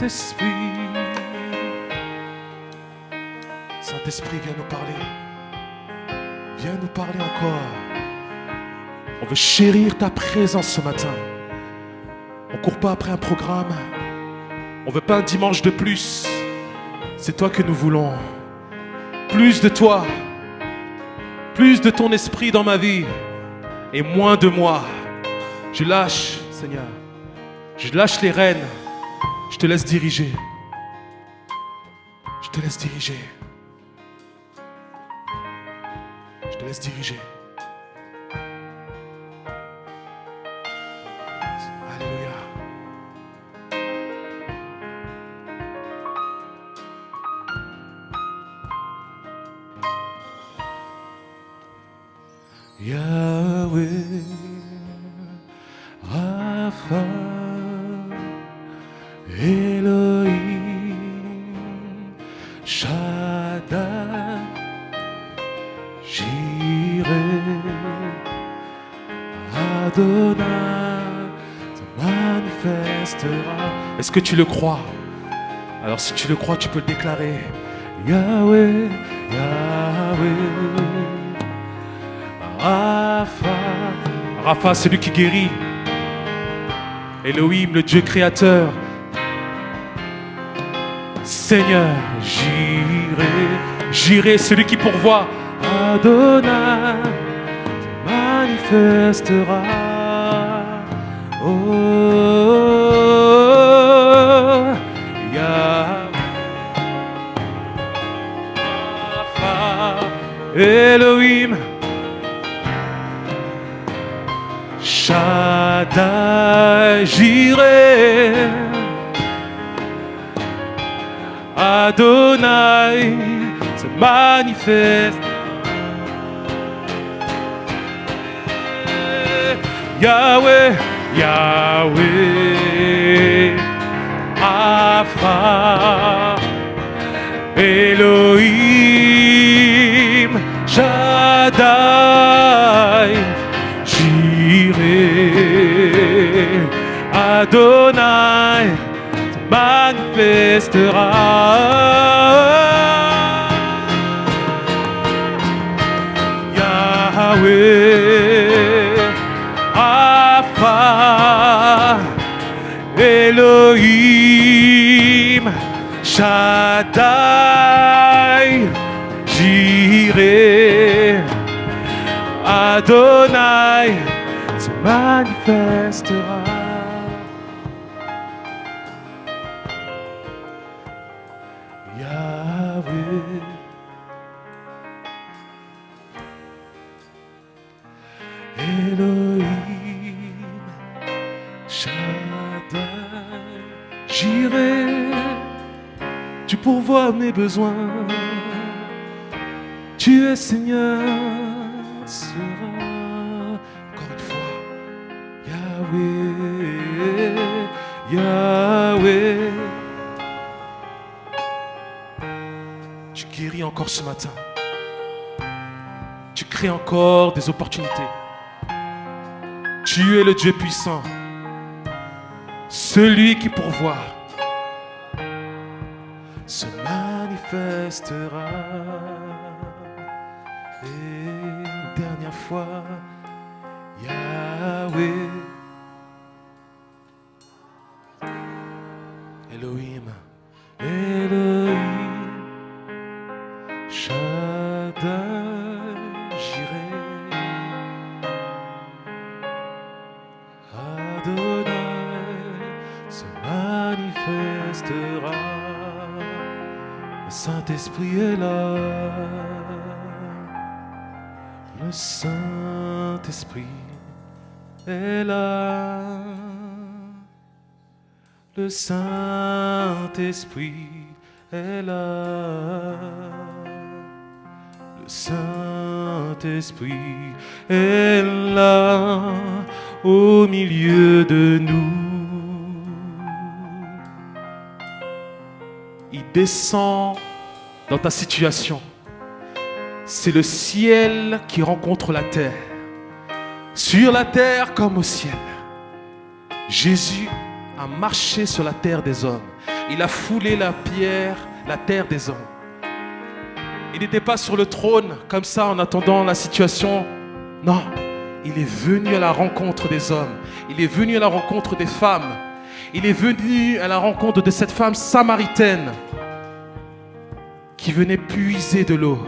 Saint-Esprit. Saint-Esprit, viens nous parler. Viens nous parler encore. On veut chérir ta présence ce matin. On ne court pas après un programme. On ne veut pas un dimanche de plus. C'est toi que nous voulons. Plus de toi. Plus de ton esprit dans ma vie. Et moins de moi. Je lâche, Seigneur. Je lâche les rênes. Je te laisse diriger. Je te laisse diriger. Je te laisse diriger. Alléluia. Yahweh, Rapha, Elohim, Shaddai, Jireh, Adonai, te manifestera. Est-ce que tu le crois? Alors si tu le crois, tu peux le déclarer. Yahweh, Yahweh, Rapha. Rapha, celui qui guérit. Elohim, le Dieu créateur. Seigneur, Jireh, Jireh, celui qui pourvoit. Adonai, te manifestera. Oh, Yahweh, Rapha, Elohim, Shaddai, Jireh, Adonai se manifeste. Yahweh, Yahweh, Rapha, Elohim, Shaddai, Jireh, Adonai te manifestera. Yahweh, Rapha, Elohim, Shaddai, Jireh, Adonai se manifestera. Yahweh, Elohim, Shaddai, Jireh, tu pourvois mes besoins. Tu es Seigneur, sera encore une fois. Yahweh, Yahweh. Tu guéris encore ce matin. Tu crées encore des opportunités. Tu es le Dieu puissant, celui qui pourvoit se manifestera. Et une dernière fois, Yahweh, Elohim, Elohim, Shaddai, Jireh, Adonai se manifestera. Le Saint-Esprit est là. Le Saint-Esprit est là. Le Saint-Esprit est là. Le Saint-Esprit est là au milieu de nous. Il descend dans ta situation. C'est le ciel qui rencontre la terre. Sur la terre comme au ciel. Jésus a marché sur la terre des hommes. Il a foulé la terre des hommes. Il n'était pas sur le trône comme ça en attendant la situation. Non, il est venu à la rencontre des hommes. Il est venu à la rencontre des femmes. Il est venu à la rencontre de cette femme samaritaine qui venait puiser de l'eau.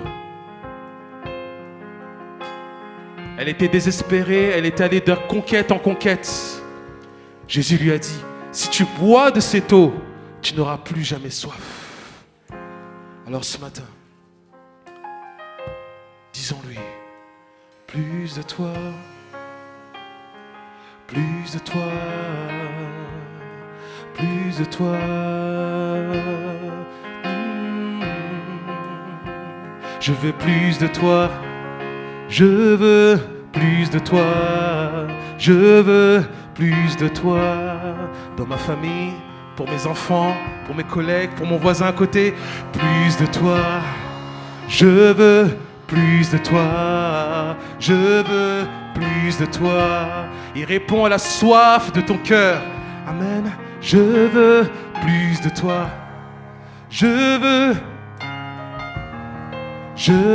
Elle était désespérée, elle était allée de conquête en conquête. Jésus lui a dit, si tu bois de cette eau, tu n'auras plus jamais soif. Alors ce matin, disons-lui, plus de toi, plus de toi, plus de toi. Je veux plus de toi, je veux plus de toi, je veux plus de toi. Dans ma famille, pour mes enfants, pour mes collègues, pour mon voisin à côté, plus de toi, je veux plus de toi, je veux plus de toi. Il répond à la soif de ton cœur. Amen. Je veux plus de toi, je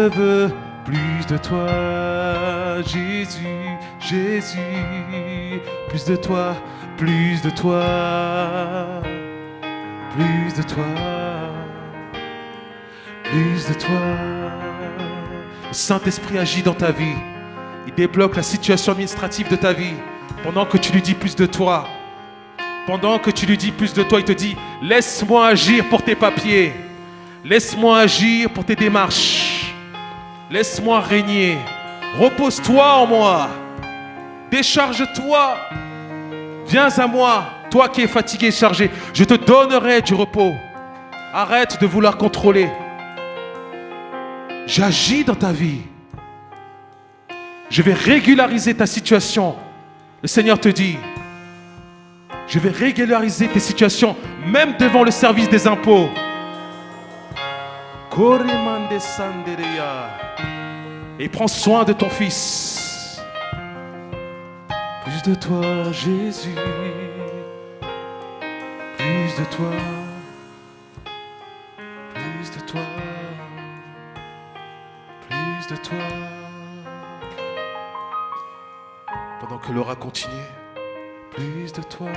veux plus de toi, Jésus, Jésus, plus de toi, plus de toi, plus de toi, plus de toi. Le Saint-Esprit agit dans ta vie. Il débloque la situation administrative de ta vie. Pendant que tu lui dis plus de toi, pendant que tu lui dis plus de toi, il te dit, laisse-moi agir pour tes papiers. Laisse-moi agir pour tes démarches. Laisse-moi régner. Repose-toi en moi. Décharge-toi. Viens à moi, toi qui es fatigué et chargé. Je te donnerai du repos. Arrête de vouloir contrôler. J'agis dans ta vie. Je vais régulariser ta situation. Le Seigneur te dit, je vais régulariser tes situations, même devant le service des impôts. Et prends soin de ton fils. Plus de toi, Jésus. Plus de toi. Plus de toi. Plus de toi. Pendant que l'aura continue, plus de toi.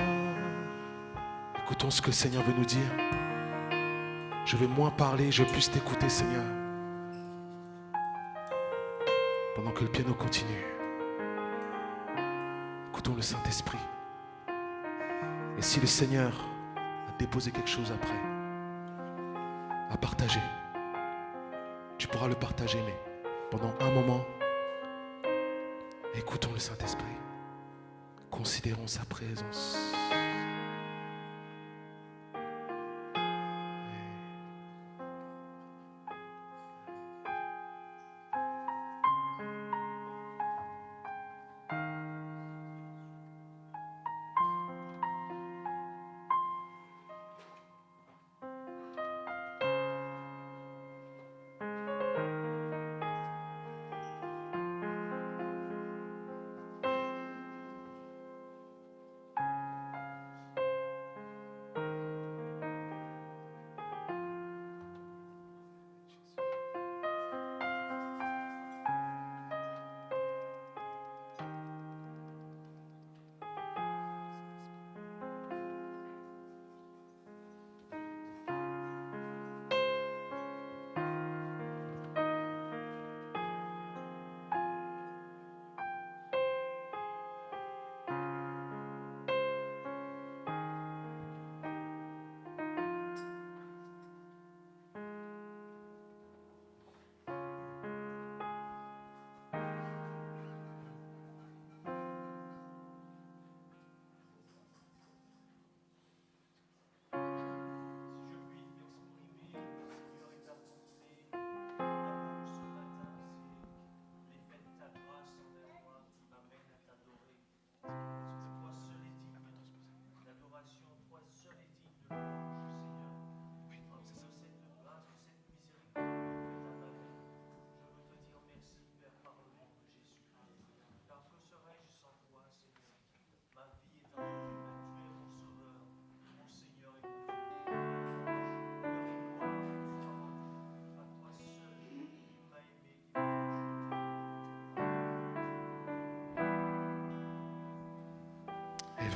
Écoutons ce que le Seigneur veut nous dire. Je vais moins parler, je vais plus t'écouter, Seigneur. Pendant que le piano continue, écoutons le Saint-Esprit. Et si le Seigneur a déposé quelque chose après, à partager, tu pourras le partager, mais pendant un moment, écoutons le Saint-Esprit. Considérons sa présence.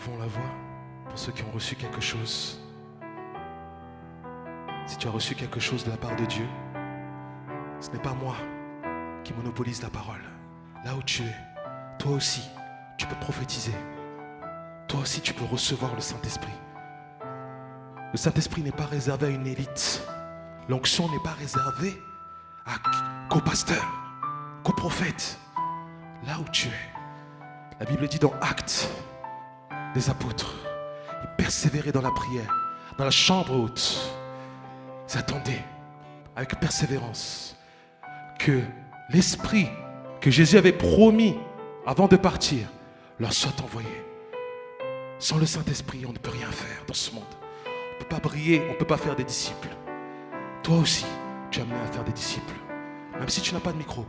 Élevons la voix pour ceux qui ont reçu quelque chose. Si tu as reçu quelque chose de la part de Dieu, ce n'est pas moi qui monopolise la parole. Là où tu es, toi aussi, tu peux prophétiser. Toi aussi, tu peux recevoir le Saint-Esprit. Le Saint-Esprit n'est pas réservé à une élite. L'onction n'est pas réservée qu'aux pasteurs, qu'aux prophètes. Là où tu es. La Bible dit dans Actes des apôtres, ils persévéraient dans la prière, dans la chambre haute. Ils attendaient avec persévérance que l'Esprit que Jésus avait promis avant de partir leur soit envoyé. Sans le Saint-Esprit, on ne peut rien faire dans ce monde. On ne peut pas briller, on ne peut pas faire des disciples. Toi aussi, tu es amené à faire des disciples. Même si tu n'as pas de micro.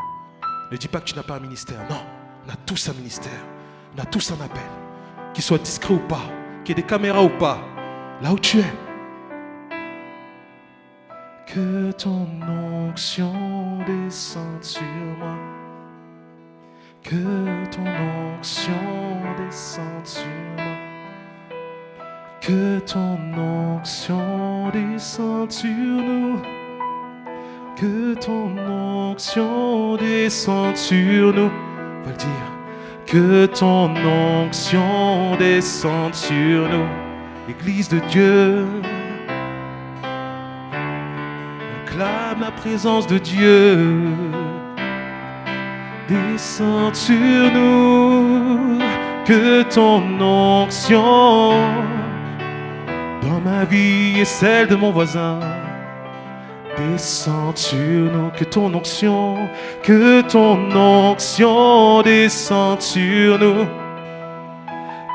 Ne dis pas que tu n'as pas un ministère. Non, on a tous un ministère. On a tous un appel. Qu'il soit discret ou pas, qu'il y ait des caméras ou pas. Là où tu es. Que ton onction descende sur moi. Que ton onction descende sur moi. Que ton onction descende sur nous. Que ton onction descende sur nous. On va le dire. Que ton onction descende sur nous. Église de Dieu. Acclame la présence de Dieu. Descends sur nous. Que ton onction dans ma vie et celle de mon voisin descend sur nous. Que ton onction descende sur nous.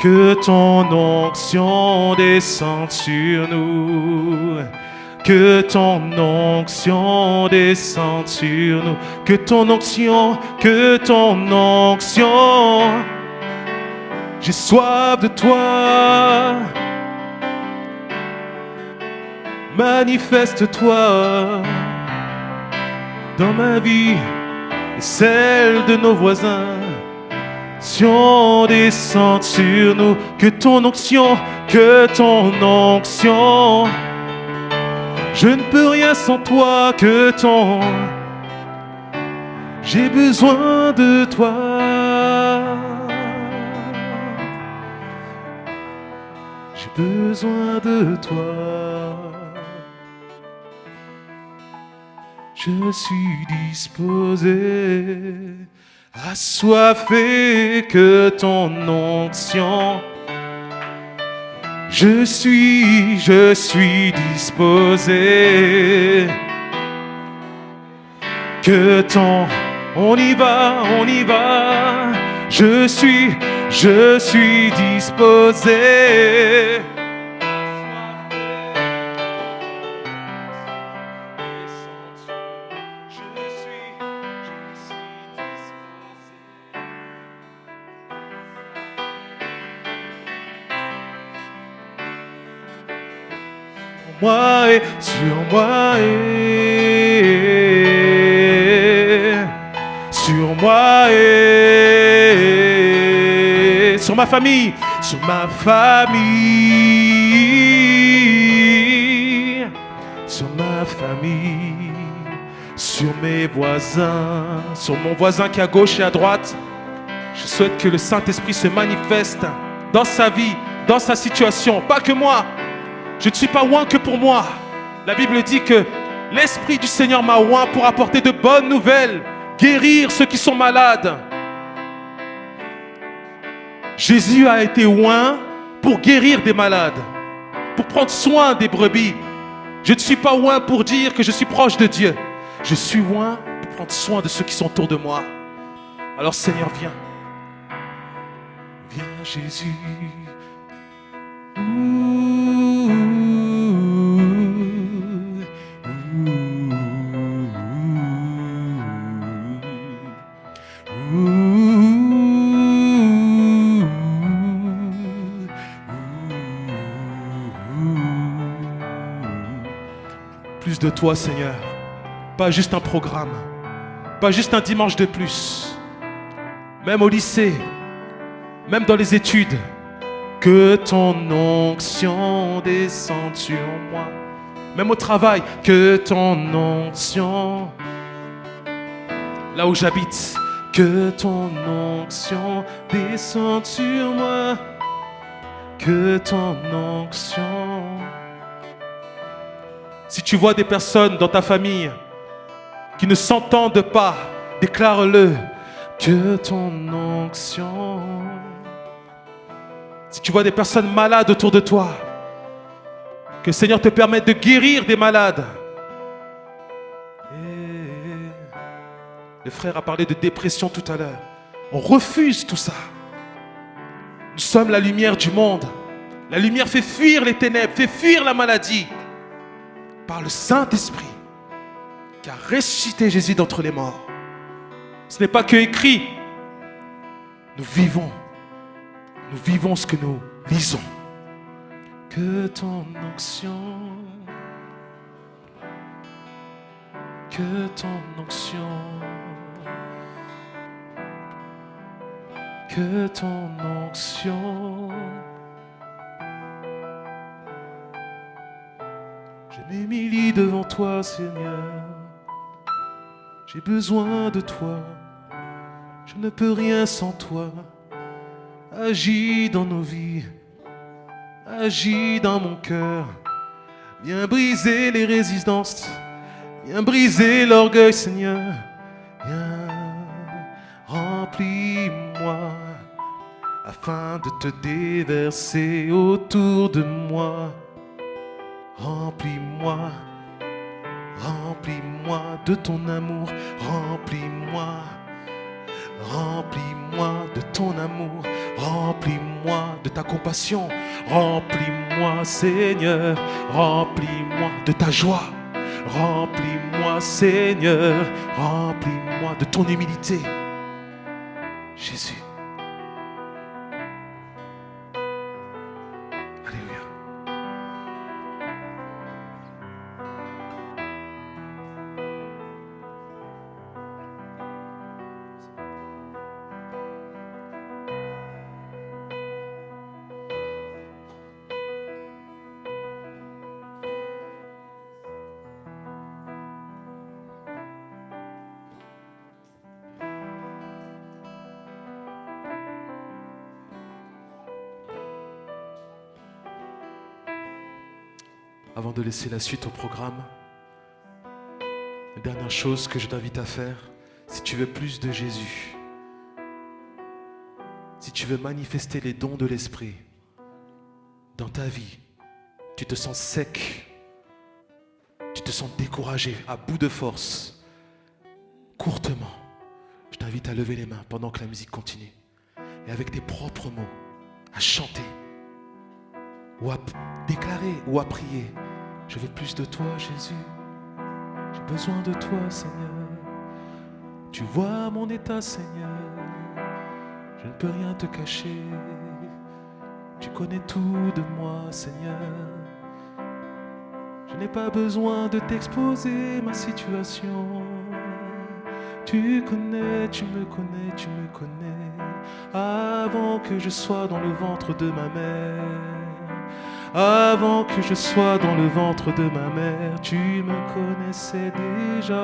Que ton onction descende sur nous. Que ton onction descende sur nous. Que ton onction, j'ai soif de toi. Manifeste-toi dans ma vie et celle de nos voisins. Si on descend sur nous, que ton onction, je ne peux rien sans toi, j'ai besoin de toi. J'ai besoin de toi. Je suis disposé, assoiffé que ton onction. Je suis disposé. Que ton, on y va. Je suis disposé. Sur moi et sur ma famille, sur ma famille, sur mes voisins, sur mon voisin qui est à gauche et à droite. Je souhaite que le Saint-Esprit se manifeste dans sa vie, dans sa situation, pas que moi. Je ne suis pas oint que pour moi. La Bible dit que l'Esprit du Seigneur m'a oint pour apporter de bonnes nouvelles, guérir ceux qui sont malades. Jésus a été oint pour guérir des malades, pour prendre soin des brebis. Je ne suis pas oint pour dire que je suis proche de Dieu. Je suis oint pour prendre soin de ceux qui sont autour de moi. Alors Seigneur, viens. Viens Jésus. Plus de toi, Seigneur. Pas juste un programme, pas juste un dimanche de plus. Même au lycée, même dans les études, Que ton onction descende sur moi. Même au travail, que ton onction, là où j'habite, que ton onction descende sur moi. Que ton onction. Si tu vois des personnes dans ta famille qui ne s'entendent pas, déclare-le. Que ton onction. Si tu vois des personnes malades autour de toi, que le Seigneur te permette de guérir des malades. Et le frère a parlé de dépression tout à l'heure. On refuse tout ça. Nous sommes la lumière du monde. La lumière fait fuir les ténèbres, fait fuir la maladie. Par le Saint-Esprit qui a ressuscité Jésus d'entre les morts. Ce n'est pas que écrit. Nous vivons ce que nous lisons. Que ton onction, que ton onction, que ton onction. Je m'humilie devant toi, Seigneur. J'ai besoin de toi. Je ne peux rien sans toi. Agis dans nos vies. Agis dans mon cœur. Viens briser les résistances. Viens briser l'orgueil, Seigneur. Viens, remplis-moi afin de te déverser autour de moi. Remplis-moi, remplis-moi de ton amour. Remplis-moi, remplis-moi de ton amour. Remplis-moi de ta compassion. Remplis-moi, Seigneur. Remplis-moi de ta joie. Remplis-moi, Seigneur. Remplis-moi de ton humilité. Jésus. Alléluia. Avant de laisser la suite au programme, la dernière chose que je t'invite à faire, si tu veux plus de Jésus, si tu veux manifester les dons de l'Esprit dans ta vie, tu te sens sec, tu te sens découragé, à bout de force, courtement, je t'invite à lever les mains pendant que la musique continue et avec tes propres mots, à chanter ou à déclarer ou à prier. Je veux plus de toi, Jésus. J'ai besoin de toi, Seigneur. Tu vois mon état, Seigneur. Je ne peux rien te cacher. Tu connais tout de moi, Seigneur. Je n'ai pas besoin de t'exposer ma situation. Tu connais, tu me connais, tu me connais. Avant que je sois dans le ventre de ma mère. Avant que je sois dans le ventre de ma mère, tu me connaissais déjà.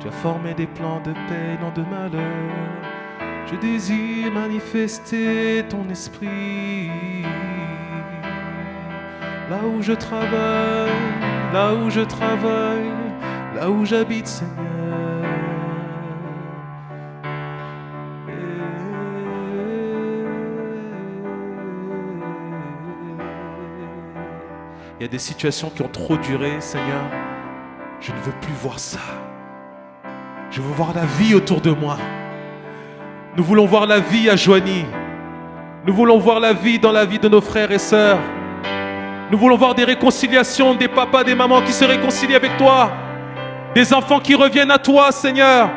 Tu as formé des plans de paix, non de malheur. Je désire manifester ton esprit. Là où je travaille, là où je travaille, là où j'habite, Seigneur. Il y a des situations qui ont trop duré, Seigneur. Je ne veux plus voir ça. Je veux voir la vie autour de moi. Nous voulons voir la vie à Joigny. Nous voulons voir la vie dans la vie de nos frères et sœurs. Nous voulons voir des réconciliations, des papas, des mamans qui se réconcilient avec toi. Des enfants qui reviennent à toi, Seigneur.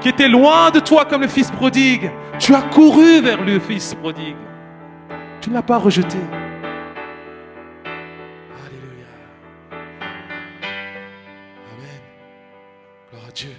Qui étaient loin de toi comme le fils prodigue. Tu as couru vers le fils prodigue. Tu ne l'as pas rejeté. Dieu.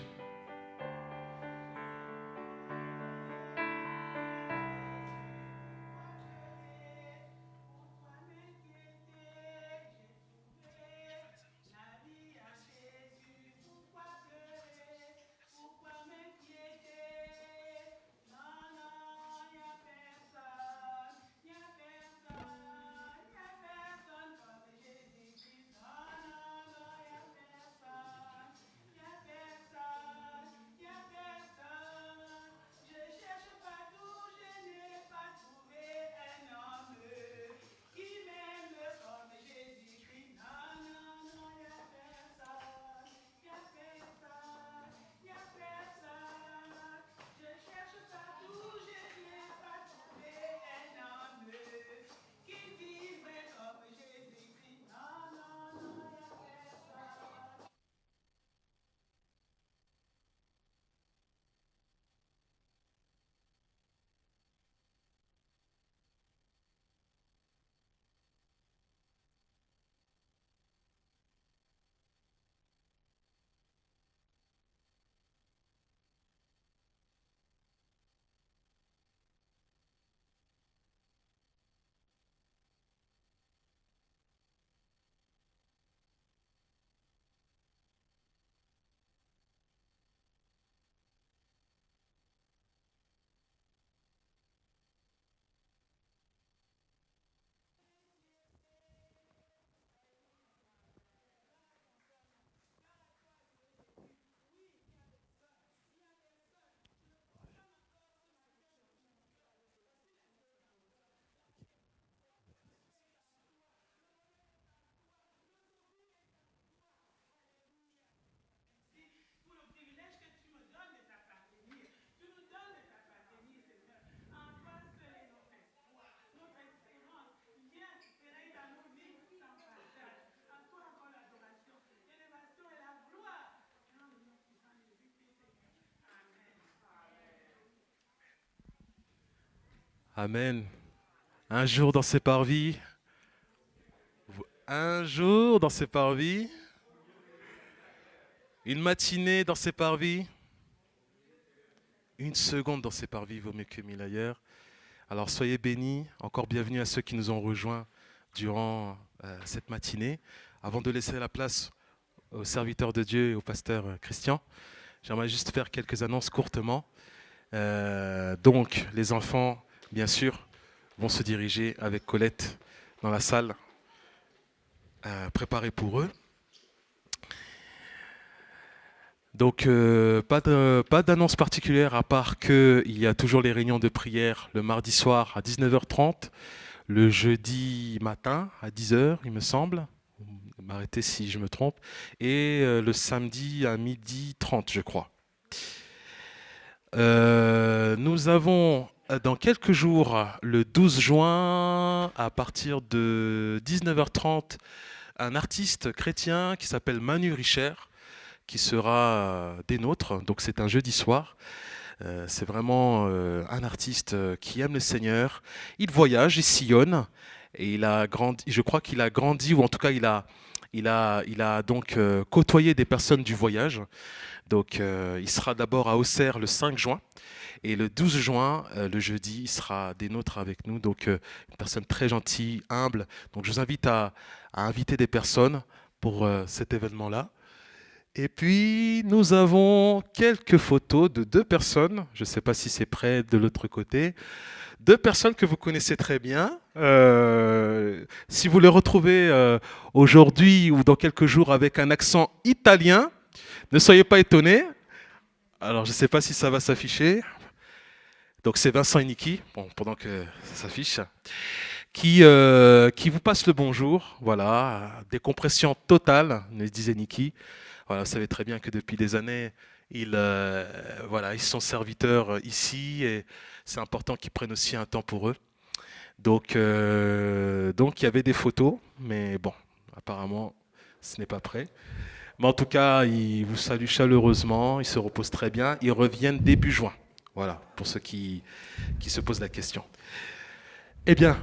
Amen. Un jour dans ces parvis, un jour dans ces parvis, une matinée dans ces parvis, une seconde dans ces parvis vaut mieux que mille ailleurs. Alors soyez bénis, encore bienvenue à ceux qui nous ont rejoints durant cette matinée. Avant de laisser la place aux serviteurs de Dieu et au pasteur Christian, j'aimerais juste faire quelques annonces courtement. Donc les enfants, bien sûr, vont se diriger avec Colette dans la salle préparée pour eux. Donc pas d'annonce particulière à part qu'il y a toujours les réunions de prière le mardi soir à 19h30, le jeudi matin à 10h il me semble, m'arrêtez si je me trompe, et le samedi à 12h30 je crois. Nous avons dans quelques jours, le 12 juin, à partir de 19h30, un artiste chrétien qui s'appelle Manu Richer, qui sera des nôtres. Donc c'est un jeudi soir. C'est vraiment un artiste qui aime le Seigneur. Il voyage, il sillonne, et il a grandi. Je crois qu'il a grandi, ou en tout cas il a donc côtoyé des personnes du voyage. Donc il sera d'abord à Auxerre le 5 juin. Et le 12 juin, le jeudi, il sera des nôtres avec nous. Donc une personne très gentille, humble. Donc je vous invite à inviter des personnes pour cet événement-là. Et puis, nous avons quelques photos de deux personnes. Je ne sais pas si c'est près de l'autre côté. Deux personnes que vous connaissez très bien. Si vous les retrouvez aujourd'hui ou dans quelques jours avec un accent italien, ne soyez pas étonnés. Alors, je ne sais pas si ça va s'afficher. Donc, c'est Vincent et Niki, bon, pendant que ça s'affiche, qui vous passe le bonjour. Voilà, décompression totale, nous disait Niki. Voilà, vous savez très bien que depuis des années, ils sont serviteurs ici et c'est important qu'ils prennent aussi un temps pour eux. Donc il y avait des photos, mais bon, apparemment, ce n'est pas prêt. Mais en tout cas, ils vous saluent chaleureusement, ils se reposent très bien, ils reviennent début juin. Voilà, pour ceux qui se posent la question. Eh bien,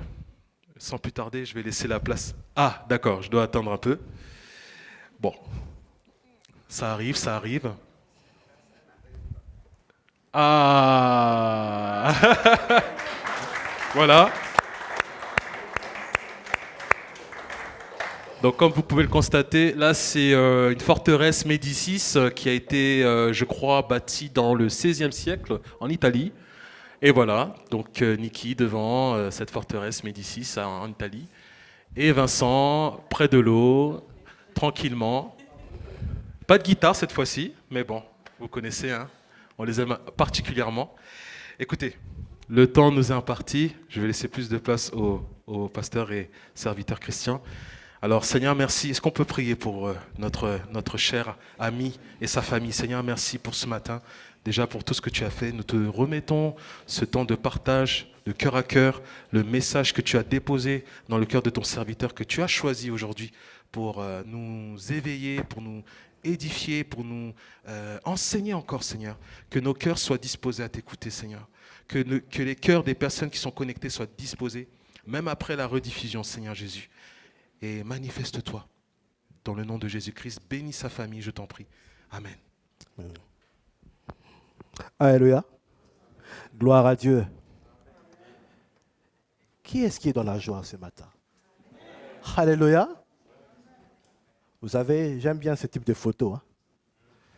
sans plus tarder, je vais laisser la place. Ah, d'accord, je dois attendre un peu. Bon. Ça arrive, ça arrive. Ah Voilà. Donc comme vous pouvez le constater, là c'est une forteresse Médicis qui a été, je crois, bâtie dans le XVIe siècle en Italie. Et voilà, donc Niki devant cette forteresse Médicis en Italie. Et Vincent, près de l'eau, tranquillement. Pas de guitare cette fois-ci, mais bon, vous connaissez, hein, on les aime particulièrement. Écoutez, le temps nous est imparti, je vais laisser plus de place au pasteur et serviteur Christian. Alors Seigneur, merci. Est-ce qu'on peut prier pour notre cher ami et sa famille? Seigneur, merci pour ce matin, déjà pour tout ce que tu as fait. Nous te remettons ce temps de partage, de cœur à cœur, le message que tu as déposé dans le cœur de ton serviteur, que tu as choisi aujourd'hui pour nous éveiller, pour nous édifier, pour nous enseigner encore, Seigneur. Que nos cœurs soient disposés à t'écouter, Seigneur. Que les cœurs des personnes qui sont connectées soient disposés, même après la rediffusion, Seigneur Jésus. Et manifeste-toi dans le nom de Jésus-Christ. Bénis sa famille, je t'en prie. Amen. Alléluia. Gloire à Dieu. Qui est-ce qui est dans la joie ce matin? Alléluia. Vous savez, j'aime bien ce type de photo. Hein.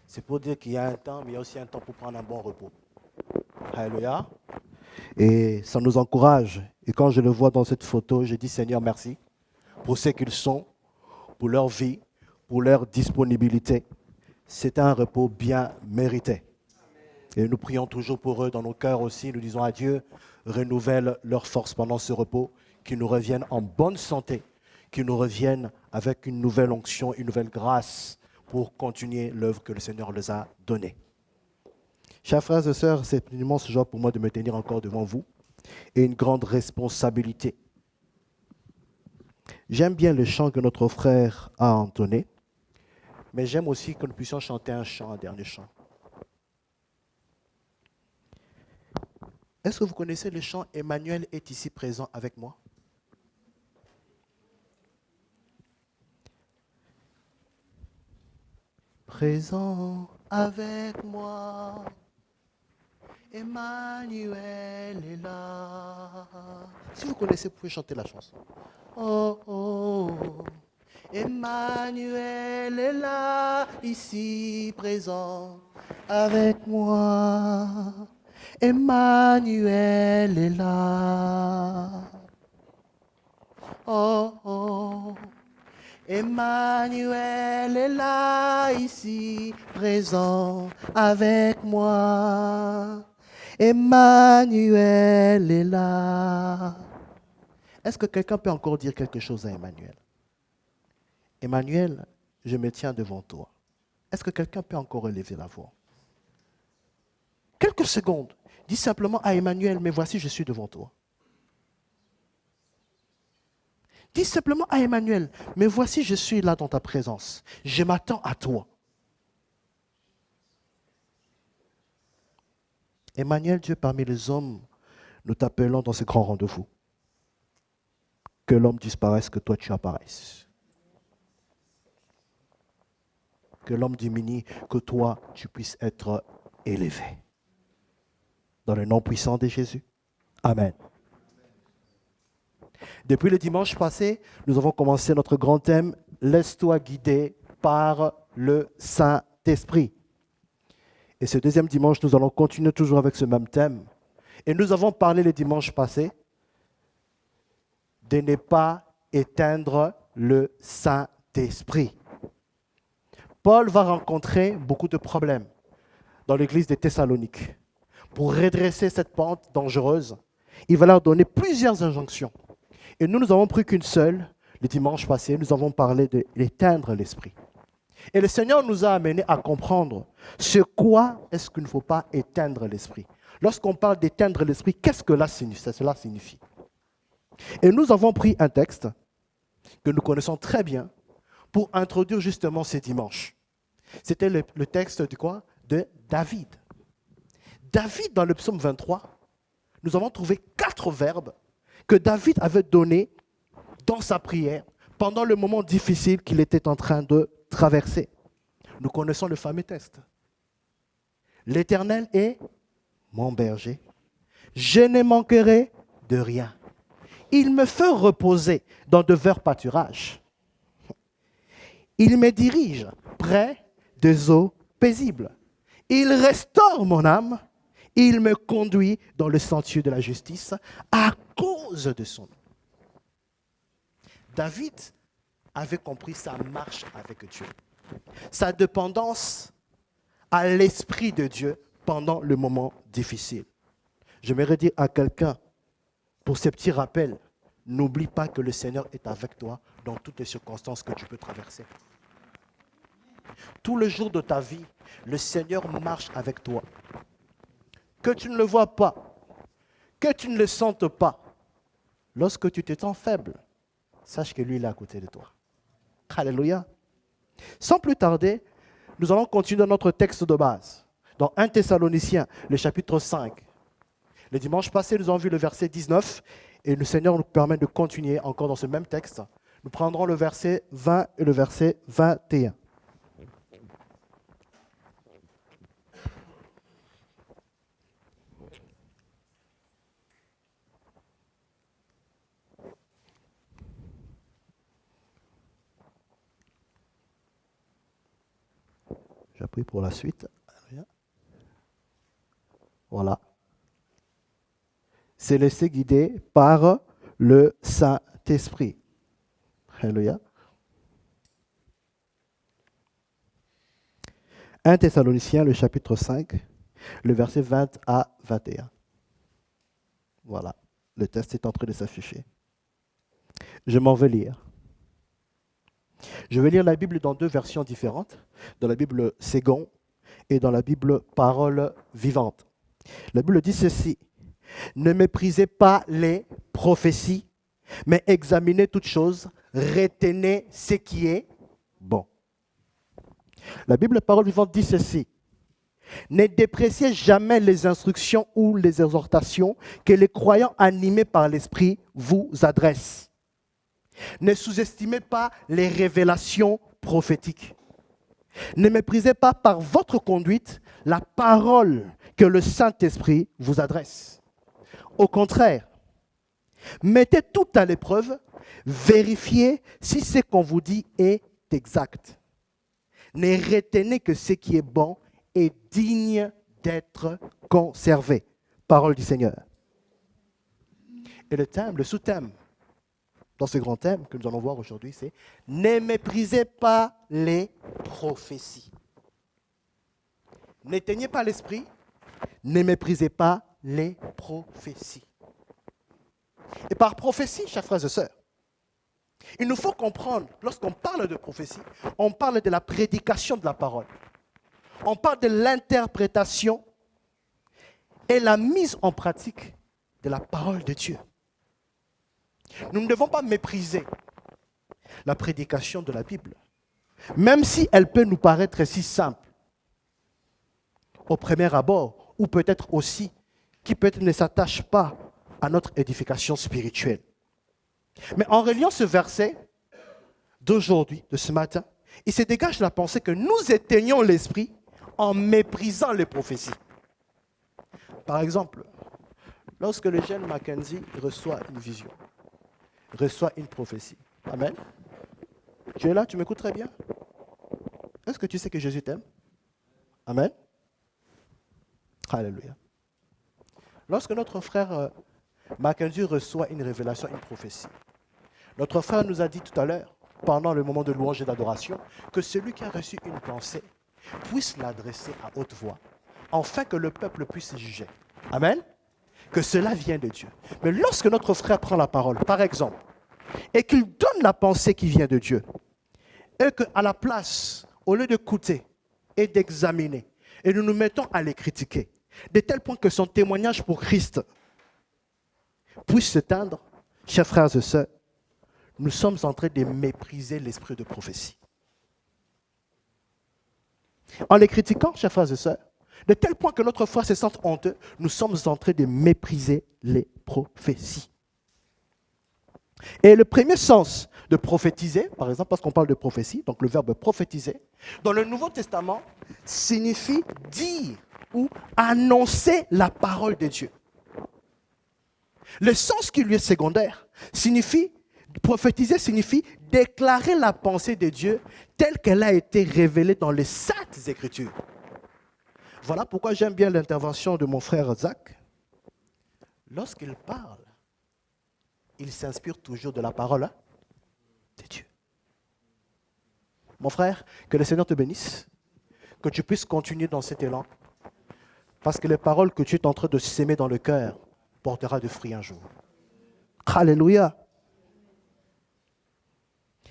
C'est pour dire qu'il y a un temps, mais il y a aussi un temps pour prendre un bon repos. Alléluia. Et ça nous encourage. Et quand je le vois dans cette photo, je dis Seigneur, merci pour ce qu'ils sont, pour leur vie, pour leur disponibilité. C'est un repos bien mérité. Et nous prions toujours pour eux dans nos cœurs aussi. Nous disons à Dieu, renouvelle leur force pendant ce repos, qu'ils nous reviennent en bonne santé, qu'ils nous reviennent avec une nouvelle onction, une nouvelle grâce pour continuer l'œuvre que le Seigneur leur a donnée. Chers frères et sœurs, c'est une immense joie pour moi de me tenir encore devant vous et une grande responsabilité. J'aime bien le chant que notre frère a entonné, mais j'aime aussi que nous puissions chanter un chant, un dernier chant. Est-ce que vous connaissez le chant Emmanuel est ici présent avec moi? Présent avec moi, Emmanuel est là. Si vous connaissez, vous pouvez chanter la chanson. Oh, oh, oh. Emmanuel est là, ici présent avec moi. Emmanuel est là. Oh, oh. Emmanuel est là, ici présent avec moi. Emmanuel est là. Est-ce que quelqu'un peut encore dire quelque chose à Emmanuel? Emmanuel, je me tiens devant toi. Est-ce que quelqu'un peut encore élever la voix? Quelques secondes. Dis simplement à Emmanuel, mais voici, je suis devant toi. Dis simplement à Emmanuel, mais voici, je suis là dans ta présence. Je m'attends à toi. Emmanuel, Dieu parmi les hommes, nous t'appelons dans ce grand rendez-vous. Que l'homme disparaisse, que toi tu apparaisses. Que l'homme diminue, que toi tu puisses être élevé. Dans le nom puissant de Jésus. Amen. Depuis le dimanche passé, nous avons commencé notre grand thème « Laisse-toi guider par le Saint-Esprit ». Et ce deuxième dimanche, nous allons continuer toujours avec ce même thème. Et nous avons parlé le dimanche passé de ne pas éteindre le Saint-Esprit. Paul va rencontrer beaucoup de problèmes dans l'église de Thessalonique. Pour redresser cette pente dangereuse, il va leur donner plusieurs injonctions. Et nous avons pris qu'une seule. Le dimanche passé, nous avons parlé d'éteindre l'esprit. Et le Seigneur nous a amenés à comprendre ce quoi est-ce qu'il ne faut pas éteindre l'esprit. Lorsqu'on parle d'éteindre l'esprit, qu'est-ce que cela signifie? Et nous avons pris un texte que nous connaissons très bien pour introduire justement ces dimanches. C'était le texte de quoi? De David. David, dans le psaume 23, nous avons trouvé 4 verbes que David avait donnés dans sa prière pendant le moment difficile qu'il était en train de traverser. Nous connaissons le fameux texte. L'Éternel est mon berger. Je ne manquerai de rien. Il me fait reposer dans de verts pâturages. Il me dirige près des eaux paisibles. Il restaure mon âme. Il me conduit dans le sentier de la justice à cause de son nom. David avait compris sa marche avec Dieu, sa dépendance à l'Esprit de Dieu pendant le moment difficile. J'aimerais dire à quelqu'un, pour ces petits rappels, n'oublie pas que le Seigneur est avec toi dans toutes les circonstances que tu peux traverser. Tout le jour de ta vie, le Seigneur marche avec toi. Que tu ne le vois pas, que tu ne le sentes pas, lorsque tu te sens faible, sache que lui, il est à côté de toi. Alléluia. Sans plus tarder, nous allons continuer notre texte de base, dans 1 Thessaloniciens, le chapitre 5. Le dimanche passé, nous avons vu le verset 19, et le Seigneur nous permet de continuer encore dans ce même texte. Nous prendrons le verset 20 et le verset 21. J'appuie pour la suite. Voilà. C'est laissé guider par le Saint-Esprit. Alléluia. 1 Thessaloniciens, le chapitre 5, le verset 20 à 21. Voilà. Le texte est en train de s'afficher. Je m'en vais lire. Je vais lire la Bible dans 2 versions différentes, dans la Bible Ségon et dans la Bible Parole vivante. La Bible dit ceci: ne méprisez pas les prophéties, mais examinez toutes choses, retenez ce qui est bon. La Bible Parole vivante dit ceci: Ne dépréciez jamais les instructions ou les exhortations que les croyants animés par l'Esprit vous adressent. Ne sous-estimez pas les révélations prophétiques. Ne méprisez pas par votre conduite la parole que le Saint-Esprit vous adresse. Au contraire, mettez tout à l'épreuve, vérifiez si ce qu'on vous dit est exact. Ne retenez que ce qui est bon et digne d'être conservé. Parole du Seigneur. Et le sous-thème, dans ce grand thème que nous allons voir aujourd'hui, c'est « Ne méprisez pas les prophéties ». N'éteignez pas l'esprit, ne méprisez pas les prophéties. Et par prophétie, chers frères et sœurs, il nous faut comprendre, lorsqu'on parle de prophétie, on parle de la prédication de la parole. On parle de l'interprétation et la mise en pratique de la parole de Dieu. Nous ne devons pas mépriser la prédication de la Bible, même si elle peut nous paraître si simple au premier abord, ou peut-être aussi qui peut-être ne s'attache pas à notre édification spirituelle. Mais en reliant ce verset d'aujourd'hui, de ce matin, il se dégage la pensée que nous éteignons l'esprit en méprisant les prophéties. Par exemple, lorsque le jeune Mackenzie reçoit une vision, reçoit une prophétie. Amen. Tu es là, tu m'écoutes très bien? Est-ce que tu sais que Jésus t'aime? Amen. Alléluia. Lorsque notre frère Mackenzie reçoit une révélation, une prophétie, notre frère nous a dit tout à l'heure, pendant le moment de louange et d'adoration, que celui qui a reçu une pensée puisse l'adresser à haute voix, afin que le peuple puisse juger. Amen. Que cela vient de Dieu. Mais lorsque notre frère prend la parole, par exemple, et qu'il donne la pensée qui vient de Dieu, et qu'à la place, au lieu d'écouter et d'examiner, et nous nous mettons à les critiquer, de tel point que son témoignage pour Christ puisse s'éteindre, chers frères et sœurs, nous sommes en train de mépriser l'esprit de prophétie. En les critiquant, chers frères et sœurs, de tel point que notre foi se sente honteux, nous sommes en train de mépriser les prophéties. Et le premier sens de prophétiser, par exemple, parce qu'on parle de prophétie, donc le verbe prophétiser, dans le Nouveau Testament, signifie dire ou annoncer la parole de Dieu. Le sens qui lui est secondaire prophétiser signifie déclarer la pensée de Dieu telle qu'elle a été révélée dans les Saintes Écritures. Voilà pourquoi j'aime bien l'intervention de mon frère Zach. Lorsqu'il parle, il s'inspire toujours de la parole de Dieu. Mon frère, que le Seigneur te bénisse, que tu puisses continuer dans cet élan, parce que les paroles que tu es en train de s'aimer dans le cœur portera de fruits un jour. Alléluia.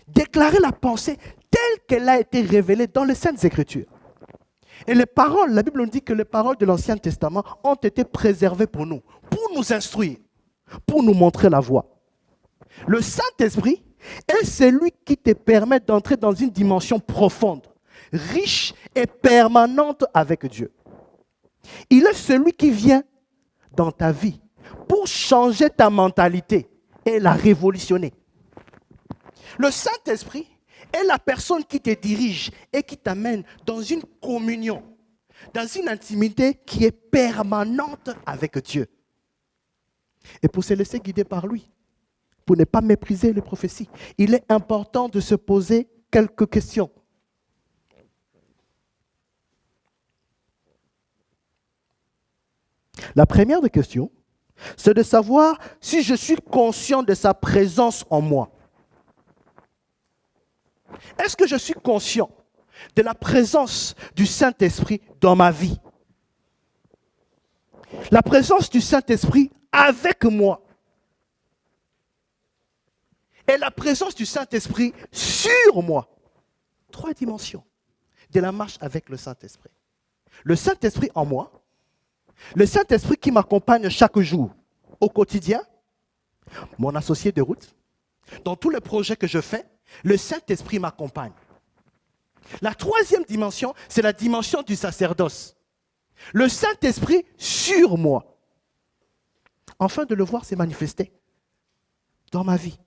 Déclarer la pensée telle qu'elle a été révélée dans les Saintes Écritures. Et les paroles, la Bible nous dit que les paroles de l'Ancien Testament ont été préservées pour nous instruire, pour nous montrer la voie. Le Saint-Esprit est celui qui te permet d'entrer dans une dimension profonde, riche et permanente avec Dieu. Il est celui qui vient dans ta vie pour changer ta mentalité et la révolutionner. Le Saint-Esprit est la personne qui te dirige et qui t'amène dans une communion, dans une intimité qui est permanente avec Dieu. Et pour se laisser guider par lui, pour ne pas mépriser les prophéties, il est important de se poser quelques questions. La première des questions, c'est de savoir si je suis conscient de sa présence en moi. Est-ce que je suis conscient de la présence du Saint-Esprit dans ma vie? La présence du Saint-Esprit avec moi. Et la présence du Saint-Esprit sur moi. 3 dimensions de la marche avec le Saint-Esprit. Le Saint-Esprit en moi. Le Saint-Esprit qui m'accompagne chaque jour, au quotidien. Mon associé de route. Dans tous les projets que je fais, le Saint-Esprit m'accompagne. La 3e dimension, c'est la dimension du sacerdoce. Le Saint-Esprit sur moi, afin de le voir se manifester dans ma vie.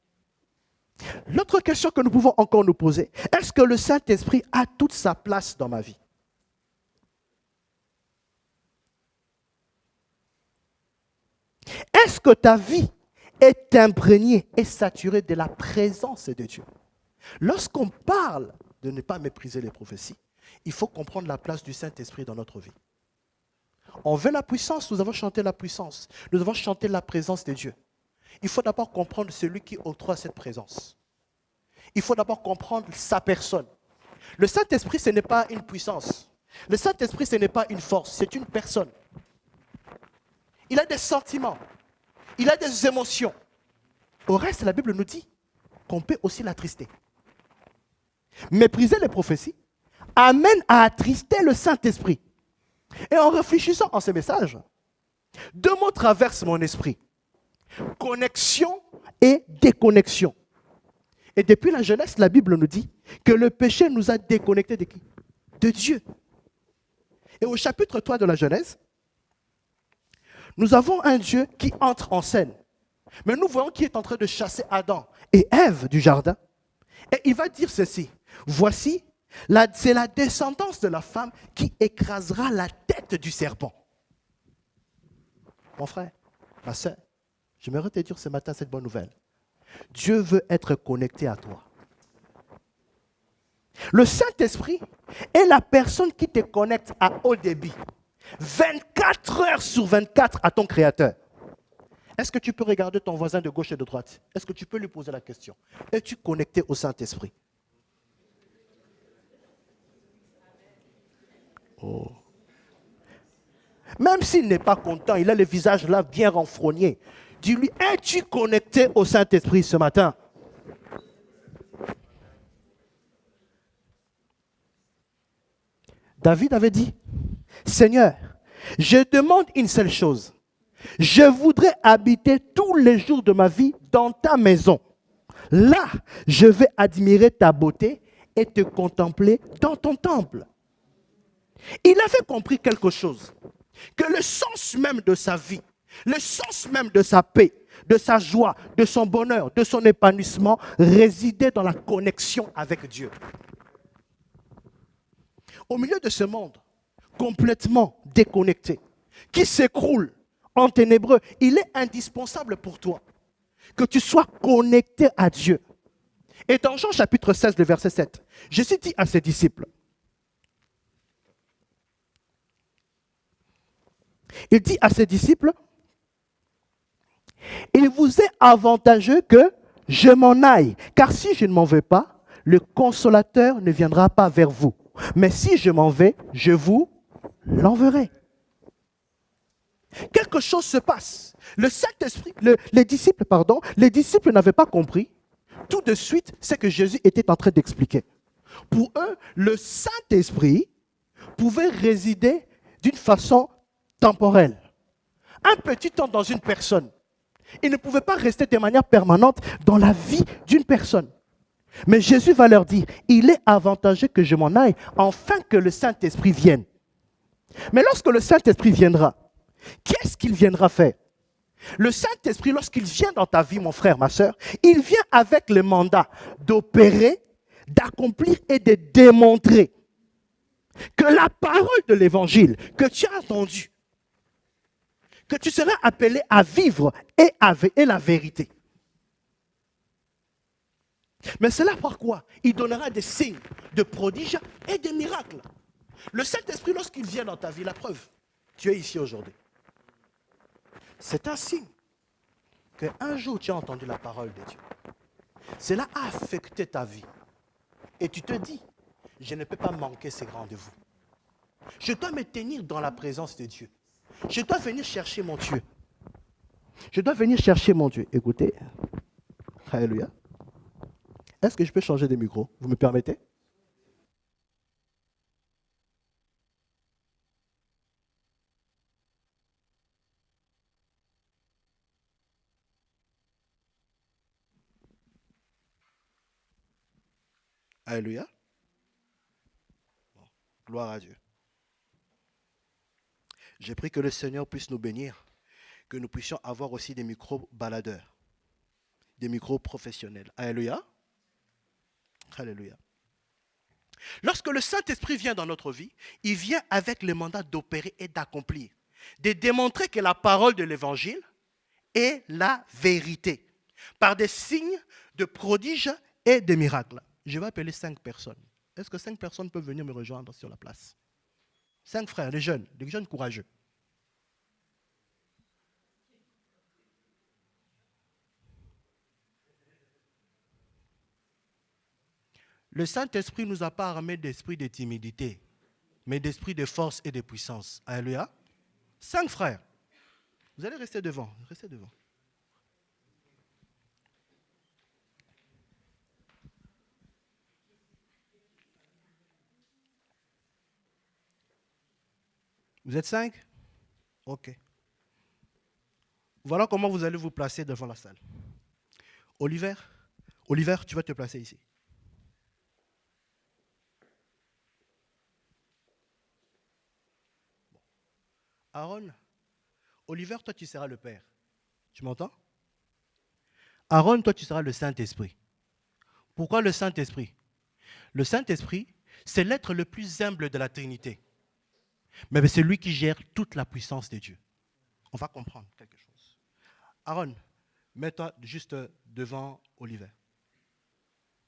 L'autre question que nous pouvons encore nous poser, est-ce que le Saint-Esprit a toute sa place dans ma vie? Est-ce que ta vie est imprégnée et saturée de la présence de Dieu? Lorsqu'on parle de ne pas mépriser les prophéties, il faut comprendre la place du Saint-Esprit dans notre vie. On veut la puissance, nous avons chanté la puissance. Nous avons chanté la présence de Dieu. Il faut d'abord comprendre celui qui octroie cette présence. Il faut d'abord comprendre sa personne. Le Saint-Esprit, ce n'est pas une puissance. Le Saint-Esprit, ce n'est pas une force, c'est une personne. Il a des sentiments. Il a des émotions. Au reste, la Bible nous dit qu'on peut aussi l'attrister. Mépriser les prophéties amène à attrister le Saint-Esprit. Et en réfléchissant en ces messages, deux mots traversent mon esprit. Connexion et déconnexion. Et depuis la Genèse, la Bible nous dit que le péché nous a déconnectés de qui? De Dieu. Et au chapitre 3 de la Genèse, nous avons un Dieu qui entre en scène. Mais nous voyons qu'il est en train de chasser Adam et Ève du jardin. Et il va dire ceci. Voici, c'est la descendance de la femme qui écrasera la tête du serpent. Mon frère, ma soeur, j'aimerais te dire ce matin cette bonne nouvelle. Dieu veut être connecté à toi. Le Saint-Esprit est la personne qui te connecte à haut débit. 24 heures sur 24 à ton Créateur. Est-ce que tu peux regarder ton voisin de gauche et de droite? Est-ce que tu peux lui poser la question? Es-tu connecté au Saint-Esprit? Oh. Même s'il n'est pas content, il a le visage là bien renfrogné. Dis-lui, es-tu connecté au Saint-Esprit ce matin? David avait dit, Seigneur, je demande une seule chose. Je voudrais habiter tous les jours de ma vie dans ta maison. Là, je vais admirer ta beauté et te contempler dans ton temple. Il avait compris quelque chose, que le sens même de sa vie, le sens même de sa paix, de sa joie, de son bonheur, de son épanouissement résidait dans la connexion avec Dieu. Au milieu de ce monde complètement déconnecté, qui s'écroule en ténébreux, il est indispensable pour toi que tu sois connecté à Dieu. Et dans Jean chapitre 16, le verset 7, Jésus dit à ses disciples, il dit à ses disciples, il vous est avantageux que je m'en aille, car si je ne m'en vais pas, le consolateur ne viendra pas vers vous. Mais si je m'en vais, je vous l'enverrai. Quelque chose se passe. Le Saint-Esprit, les disciples n'avaient pas compris tout de suite ce que Jésus était en train d'expliquer. Pour eux, le Saint-Esprit pouvait résider d'une façon temporelle. Un petit temps dans une personne. Il ne pouvait pas rester de manière permanente dans la vie d'une personne. Mais Jésus va leur dire, il est avantageux que je m'en aille, afin que le Saint-Esprit vienne. Mais lorsque le Saint-Esprit viendra, qu'est-ce qu'il viendra faire? Le Saint-Esprit, lorsqu'il vient dans ta vie, mon frère, ma soeur, il vient avec le mandat d'opérer, d'accomplir et de démontrer que la parole de l'évangile que tu as entendue, que tu seras appelé à vivre et la vérité. Mais c'est là par quoi il donnera des signes, de prodiges et des miracles. Le Saint-Esprit, lorsqu'il vient dans ta vie, la preuve, tu es ici aujourd'hui. C'est un signe qu'un jour tu as entendu la parole de Dieu. Cela a affecté ta vie. Et tu te dis, je ne peux pas manquer ces rendez-vous. Je dois me tenir dans la présence de Dieu. Je dois venir chercher mon Dieu. Je dois venir chercher mon Dieu. Écoutez, alléluia. Est-ce que je peux changer de micro? Vous me permettez? Alléluia. Bon, gloire à Dieu. J'ai pris que le Seigneur puisse nous bénir, que nous puissions avoir aussi des micro-baladeurs, des micro-professionnels. Alléluia. Alléluia. Lorsque le Saint-Esprit vient dans notre vie, il vient avec le mandat d'opérer et d'accomplir, de démontrer que la parole de l'Évangile est la vérité, par des signes, de prodiges et de miracles. Je vais appeler 5 personnes. Est-ce que 5 personnes peuvent venir me rejoindre sur la place? 5 frères, les jeunes courageux. Le Saint-Esprit ne nous a pas armés d'esprit de timidité, mais d'esprit de force et de puissance. Alléluia. 5 frères. Vous allez rester devant. Restez devant. Vous êtes 5? Ok. Voilà comment vous allez vous placer devant la salle. Oliver, tu vas te placer ici. Aaron, Oliver, toi tu seras le Père. Tu m'entends? Aaron, toi tu seras le Saint-Esprit. Pourquoi le Saint-Esprit? Le Saint-Esprit, c'est l'être le plus humble de la Trinité. Mais c'est lui qui gère toute la puissance de Dieu. On va comprendre quelque chose. Aaron, mets-toi juste devant Oliver.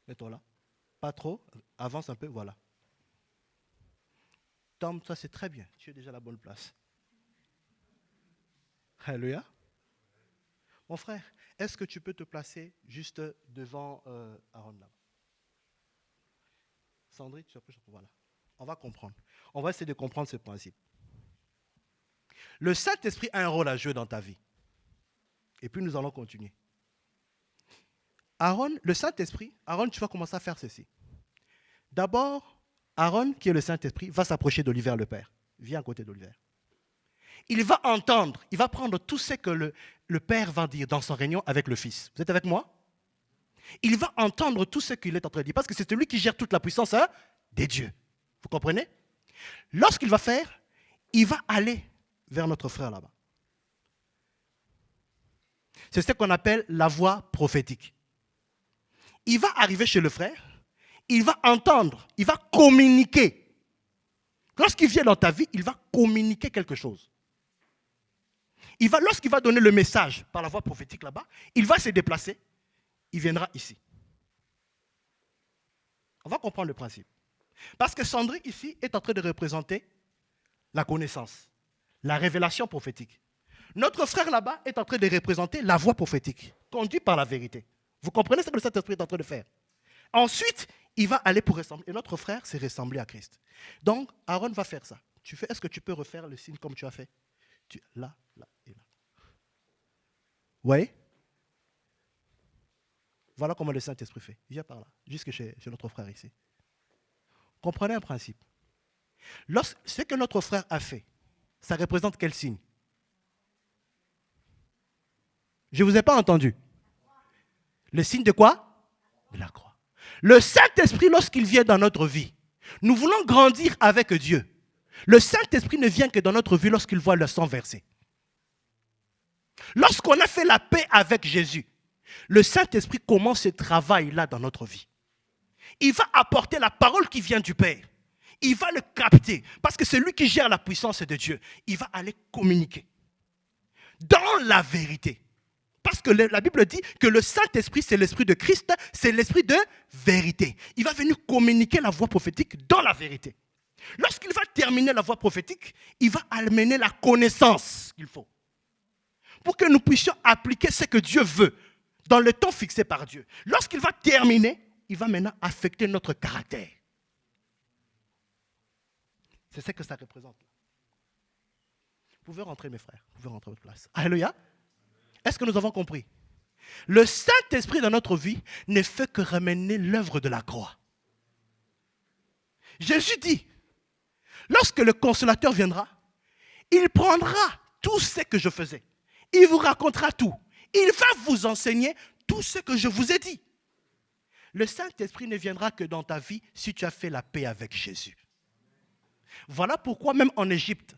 Mets-toi là. Pas trop, avance un peu, voilà. Tom, ça c'est très bien, tu es déjà à la bonne place. Alléluia. Mon frère, est-ce que tu peux te placer juste devant Aaron là? Sandrine, tu approches, voilà. On va comprendre. On va essayer de comprendre ce principe. Le Saint-Esprit a un rôle à jouer dans ta vie. Et puis nous allons continuer. Aaron, le Saint-Esprit, Aaron, tu vas commencer à faire ceci. D'abord, Aaron, qui est le Saint-Esprit, va s'approcher d'Oliver le Père. Viens à côté d'Oliver. Il va entendre, il va prendre tout ce que le Père va dire dans son réunion avec le Fils. Vous êtes avec moi? Il va entendre tout ce qu'il est en train de dire, parce que c'est lui qui gère toute la puissance des dieux. Vous comprenez? Lorsqu'il va faire, il va aller vers notre frère là-bas. C'est ce qu'on appelle la voix prophétique. Il va arriver chez le frère, il va entendre, il va communiquer. Lorsqu'il vient dans ta vie, il va communiquer quelque chose. Lorsqu'il va donner le message par la voix prophétique là-bas, il va se déplacer, il viendra ici. On va comprendre le principe. Parce que Sandrine ici est en train de représenter la connaissance, la révélation prophétique. Notre frère là-bas est en train de représenter la voix prophétique, conduite par la vérité. Vous comprenez ce que le Saint-Esprit est en train de faire? Ensuite, il va aller pour ressembler. Et notre frère, c'est ressembler à Christ. Donc, Aaron va faire ça. Est-ce que tu peux refaire le signe comme tu as fait? Là, là et là. Vous voyez? Voilà comment le Saint-Esprit fait. Viens par là, jusque chez notre frère ici. Comprenez un principe. Ce que notre frère a fait, ça représente quel signe? Je ne vous ai pas entendu. Le signe de quoi? De la croix. Le Saint-Esprit, lorsqu'il vient dans notre vie, nous voulons grandir avec Dieu. Le Saint-Esprit ne vient que dans notre vie lorsqu'il voit le sang versé. Lorsqu'on a fait la paix avec Jésus, le Saint-Esprit commence ce travail-là dans notre vie. Il va apporter la parole qui vient du Père. Il va le capter, parce que c'est lui qui gère la puissance de Dieu. Il va aller communiquer dans la vérité. Parce que la Bible dit que le Saint-Esprit, c'est l'Esprit de Christ, c'est l'Esprit de vérité. Il va venir communiquer la voix prophétique dans la vérité. Lorsqu'il va terminer la voix prophétique, il va amener la connaissance qu'il faut. Pour que nous puissions appliquer ce que Dieu veut dans le temps fixé par Dieu. Lorsqu'il va terminer, il va maintenant affecter notre caractère. C'est ce que ça représente. Vous pouvez rentrer, mes frères. Vous pouvez rentrer à votre place. Alléluia. Est-ce que nous avons compris? Le Saint-Esprit dans notre vie ne fait que ramener l'œuvre de la croix. Jésus dit, lorsque le consolateur viendra, il prendra tout ce que je faisais. Il vous racontera tout. Il va vous enseigner tout ce que je vous ai dit. Le Saint-Esprit ne viendra que dans ta vie si tu as fait la paix avec Jésus. Voilà pourquoi même en Égypte,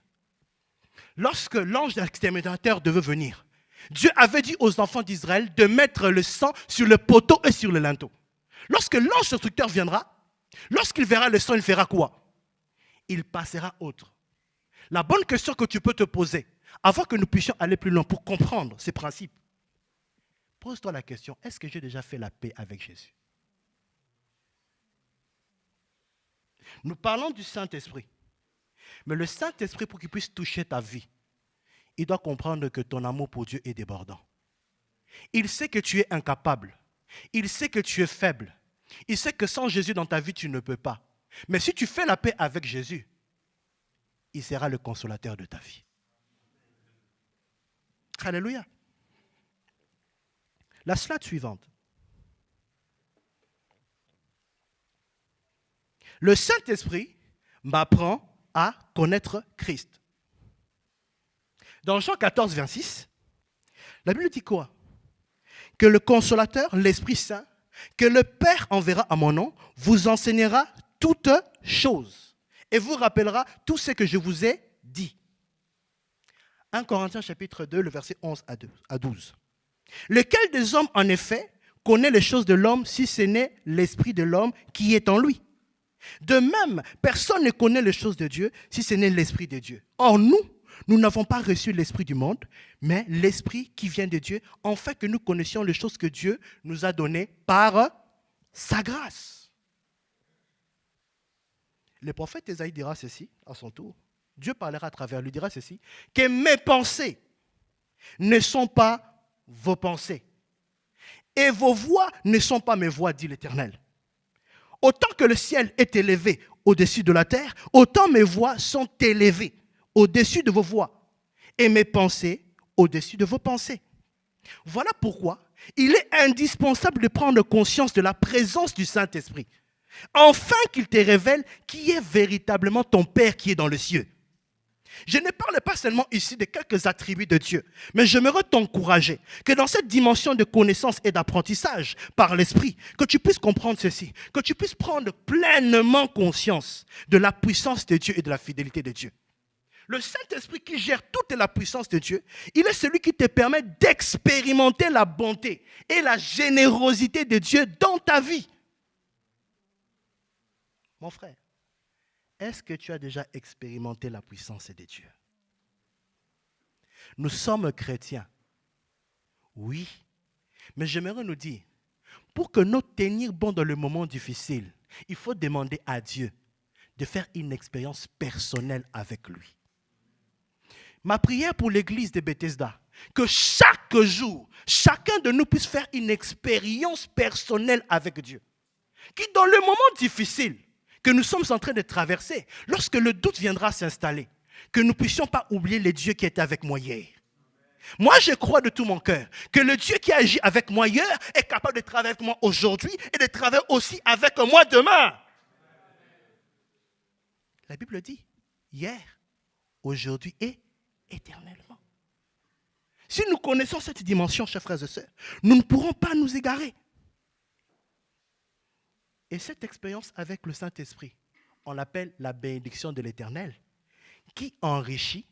lorsque l'ange exterminateur devait venir, Dieu avait dit aux enfants d'Israël de mettre le sang sur le poteau et sur le linteau. Lorsque l'ange destructeur viendra, lorsqu'il verra le sang, il fera quoi? Il passera autre. La bonne question que tu peux te poser, avant que nous puissions aller plus loin pour comprendre ces principes, pose-toi la question, est-ce que j'ai déjà fait la paix avec Jésus? Nous parlons du Saint-Esprit. Mais le Saint-Esprit, pour qu'il puisse toucher ta vie, il doit comprendre que ton amour pour Dieu est débordant. Il sait que tu es incapable. Il sait que tu es faible. Il sait que sans Jésus dans ta vie, tu ne peux pas. Mais si tu fais la paix avec Jésus, il sera le consolateur de ta vie. Alléluia. La slide suivante. Le Saint-Esprit m'apprend à connaître Christ. Dans Jean 14, 26, la Bible dit quoi? Que le consolateur, l'Esprit Saint, que le Père enverra à mon nom, vous enseignera toutes choses et vous rappellera tout ce que je vous ai dit. 1 Corinthiens chapitre 2, le verset 11 à 12. Lequel des hommes, en effet, connaît les choses de l'homme si ce n'est l'esprit de l'homme qui est en lui? De même, personne ne connaît les choses de Dieu si ce n'est l'esprit de Dieu. Or, nous n'avons pas reçu l'esprit du monde, mais l'esprit qui vient de Dieu, afin que nous connaissions les choses que Dieu nous a données par sa grâce. Le prophète Ésaïe dira ceci à son tour. Dieu parlera à travers lui, dira ceci, que mes pensées ne sont pas vos pensées, et vos voix ne sont pas mes voix, dit l'Éternel. Autant que le ciel est élevé au-dessus de la terre, autant mes voix sont élevées au-dessus de vos voix, et mes pensées au-dessus de vos pensées. Voilà pourquoi il est indispensable de prendre conscience de la présence du Saint-Esprit, afin qu'il te révèle qui est véritablement ton Père qui est dans les cieux. Je ne parle pas seulement ici de quelques attributs de Dieu, mais j'aimerais t'encourager que dans cette dimension de connaissance et d'apprentissage par l'Esprit, que tu puisses comprendre ceci, que tu puisses prendre pleinement conscience de la puissance de Dieu et de la fidélité de Dieu. Le Saint-Esprit qui gère toute la puissance de Dieu, il est celui qui te permet d'expérimenter la bonté et la générosité de Dieu dans ta vie. Mon frère, est-ce que tu as déjà expérimenté la puissance de Dieu? Nous sommes chrétiens. Oui. Mais j'aimerais nous dire, pour que nous tenions bon dans le moment difficile, il faut demander à Dieu de faire une expérience personnelle avec lui. Ma prière pour l'église de Bethesda, que chaque jour, chacun de nous puisse faire une expérience personnelle avec Dieu. Qui dans le moment difficile que nous sommes en train de traverser, lorsque le doute viendra s'installer, que nous ne puissions pas oublier le Dieu qui était avec moi hier. Moi, je crois de tout mon cœur que le Dieu qui agit avec moi hier est capable de travailler avec moi aujourd'hui et de travailler aussi avec moi demain. La Bible dit, hier, aujourd'hui et éternellement. Si nous connaissons cette dimension, chers frères et sœurs, nous ne pourrons pas nous égarer. Et cette expérience avec le Saint-Esprit, on l'appelle la bénédiction de l'Éternel, qui enrichit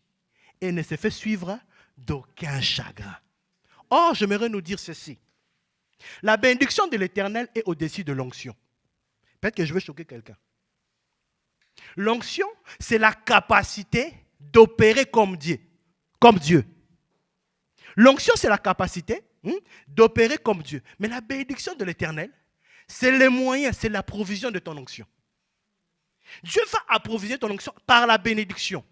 et ne se fait suivre d'aucun chagrin. Or, j'aimerais nous dire ceci. La bénédiction de l'Éternel est au-dessus de l'onction. Peut-être que je vais choquer quelqu'un. L'onction, c'est la capacité d'opérer comme Dieu. Comme Dieu. L'onction, c'est la capacité d'opérer comme Dieu. Mais la bénédiction de l'Éternel, c'est les moyens, c'est la provision de ton onction. Dieu va approvisionner ton onction par la bénédiction.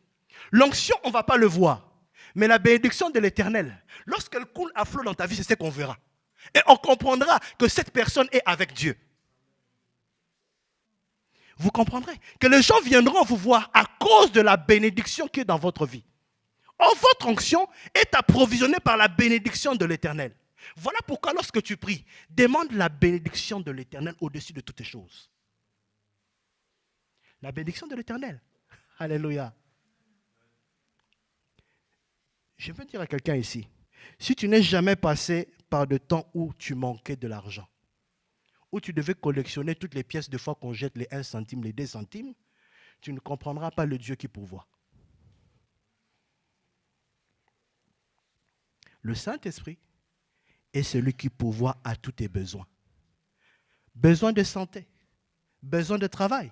L'onction, on ne va pas le voir. Mais la bénédiction de l'Éternel, lorsqu'elle coule à flot dans ta vie, c'est ce qu'on verra. Et on comprendra que cette personne est avec Dieu. Vous comprendrez que les gens viendront vous voir à cause de la bénédiction qui est dans votre vie. Or, votre onction est approvisionnée par la bénédiction de l'Éternel. Voilà pourquoi lorsque tu pries, demande la bénédiction de l'Éternel au-dessus de toutes les choses. La bénédiction de l'Éternel. Alléluia. Je veux dire à quelqu'un ici, si tu n'es jamais passé par de temps où tu manquais de l'argent, où tu devais collectionner toutes les pièces de fois qu'on jette les 1 centime, les 2 centimes, tu ne comprendras pas le Dieu qui pourvoit. Le Saint-Esprit est celui qui pourvoit à tous tes besoins. Besoin de santé, besoin de travail,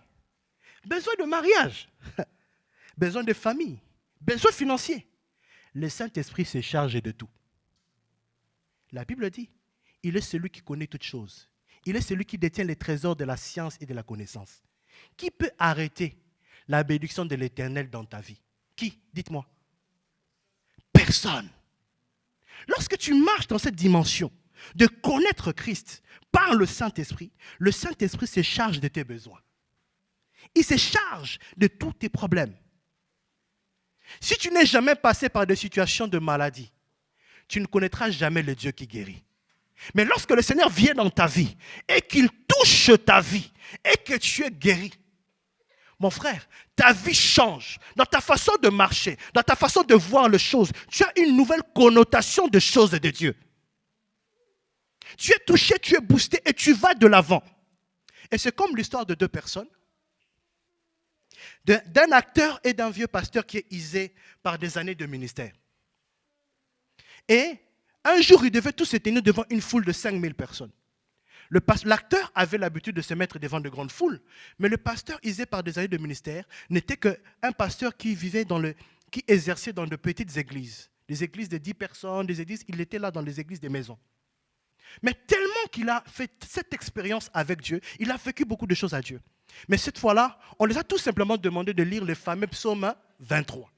besoin de mariage, besoin de famille, besoin financier. Le Saint-Esprit se charge de tout. La Bible dit, il est celui qui connaît toutes choses. Il est celui qui détient les trésors de la science et de la connaissance. Qui peut arrêter la bénédiction de l'Éternel dans ta vie? Qui? Dites-moi. Personne. Lorsque tu marches dans cette dimension de connaître Christ par le Saint-Esprit se charge de tes besoins. Il se charge de tous tes problèmes. Si tu n'es jamais passé par des situations de maladie, tu ne connaîtras jamais le Dieu qui guérit. Mais lorsque le Seigneur vient dans ta vie et qu'il touche ta vie et que tu es guéri, mon frère, ta vie change. Dans ta façon de marcher, dans ta façon de voir les choses, tu as une nouvelle connotation des choses de Dieu. Tu es touché, tu es boosté et tu vas de l'avant. Et c'est comme l'histoire de deux personnes. D'un acteur et d'un vieux pasteur qui est usé par des années de ministère. Et un jour, ils devaient tous se tenir devant une foule de 5000 personnes. L'acteur avait l'habitude de se mettre devant de grandes foules, mais le pasteur, usé par des années de ministère, n'était qu'un pasteur qui exerçait dans de petites églises. Des églises de 10 personnes, des églises, il était là dans les églises des maisons. Mais tellement qu'il a fait cette expérience avec Dieu, il a vécu beaucoup de choses à Dieu. Mais cette fois-là, on les a tout simplement demandé de lire le fameux psaume 23.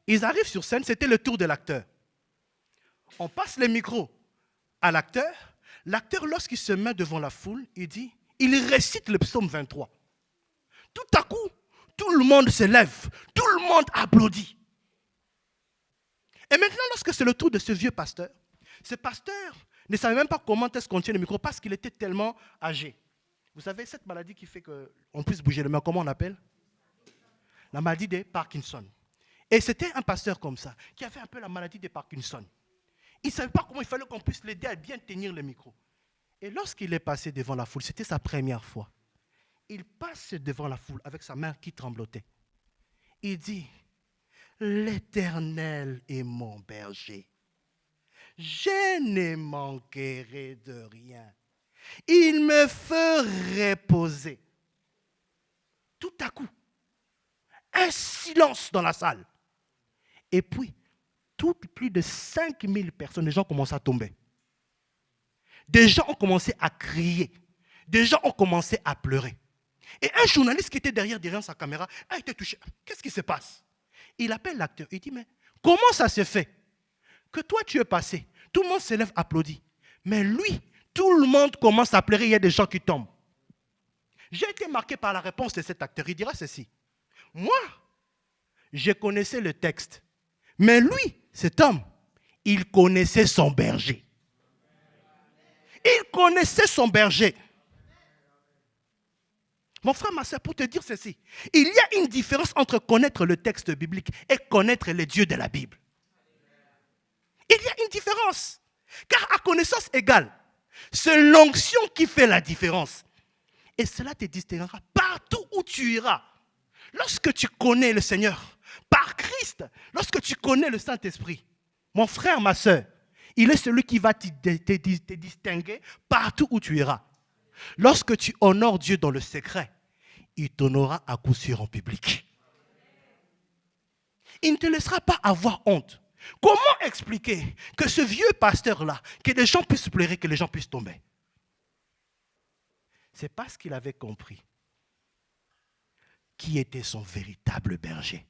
Ils arrivent sur scène, c'était le tour de l'acteur. On passe le micro à l'acteur. L'acteur, lorsqu'il se met devant la foule, il récite le psaume 23. Tout à coup, tout le monde se lève, tout le monde applaudit. Et maintenant, lorsque c'est le tour de ce vieux pasteur, ce pasteur ne savait même pas comment est-ce qu'on tient le micro parce qu'il était tellement âgé. Vous savez, cette maladie qui fait qu'on puisse bouger les mains, comment on l'appelle? La maladie de Parkinson. Et c'était un pasteur comme ça, qui avait un peu la maladie de Parkinson. Il ne savait pas comment il fallait qu'on puisse l'aider à bien tenir le micro. Et lorsqu'il est passé devant la foule, c'était sa première fois. Il passe devant la foule avec sa main qui tremblotait. Il dit, « L'Éternel est mon berger. Je ne manquerai de rien. Il me fait reposer. » Tout à coup, un silence dans la salle. Et puis, plus de 5000 personnes, les gens commencent à tomber. Des gens ont commencé à crier. Des gens ont commencé à pleurer. Et un journaliste qui était derrière sa caméra a été touché. Qu'est-ce qui se passe? Il appelle l'acteur. Il dit, mais comment ça se fait que toi tu es passé? Tout le monde se lève, applaudit. Mais lui, tout le monde commence à pleurer. Il y a des gens qui tombent. J'ai été marqué par la réponse de cet acteur. Il dira ceci. Moi, je connaissais le texte. Mais lui, cet homme, il connaissait son berger. Il connaissait son berger. Mon frère, ma soeur, pour te dire ceci, il y a une différence entre connaître le texte biblique et connaître les dieux de la Bible. Il y a une différence. Car à connaissance égale, c'est l'onction qui fait la différence. Et cela te distinguera partout où tu iras. Lorsque tu connais le Seigneur, par Christ, lorsque tu connais le Saint-Esprit, mon frère, ma soeur, il est celui qui va te distinguer partout où tu iras. Lorsque tu honores Dieu dans le secret, il t'honorera à coup sûr en public. Il ne te laissera pas avoir honte. Comment expliquer que ce vieux pasteur-là, que les gens puissent pleurer, que les gens puissent tomber? C'est parce qu'il avait compris qui était son véritable berger.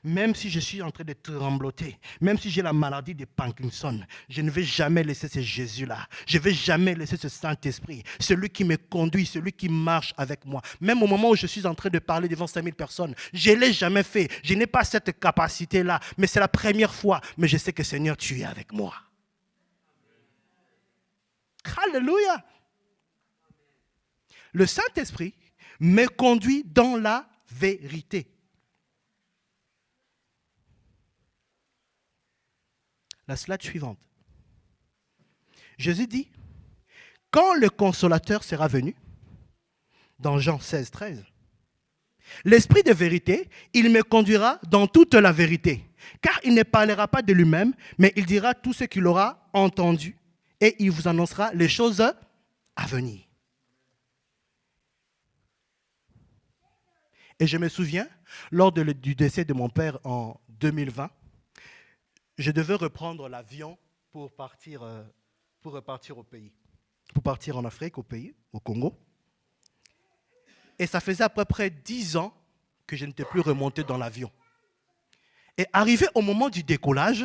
Même si je suis en train de trembloter, même si j'ai la maladie de Parkinson, je ne vais jamais laisser ce Jésus-là. Je ne vais jamais laisser ce Saint-Esprit, celui qui me conduit, celui qui marche avec moi. Même au moment où je suis en train de parler devant 5000 personnes, je ne l'ai jamais fait. Je n'ai pas cette capacité-là, mais c'est la première fois. Mais je sais que Seigneur, tu es avec moi. Alléluia. Le Saint-Esprit me conduit dans la vérité. La slide suivante. Jésus dit, quand le consolateur sera venu, dans Jean 16, 13, l'Esprit de vérité, il me conduira dans toute la vérité. Car il ne parlera pas de lui-même, mais il dira tout ce qu'il aura entendu et il vous annoncera les choses à venir. Et je me souviens, lors du décès de mon père en 2020, je devais reprendre l'avion pour repartir au pays, pour partir en Afrique, au pays, au Congo. Et ça faisait à peu près 10 ans que je n'étais plus remonté dans l'avion. Et arrivé au moment du décollage,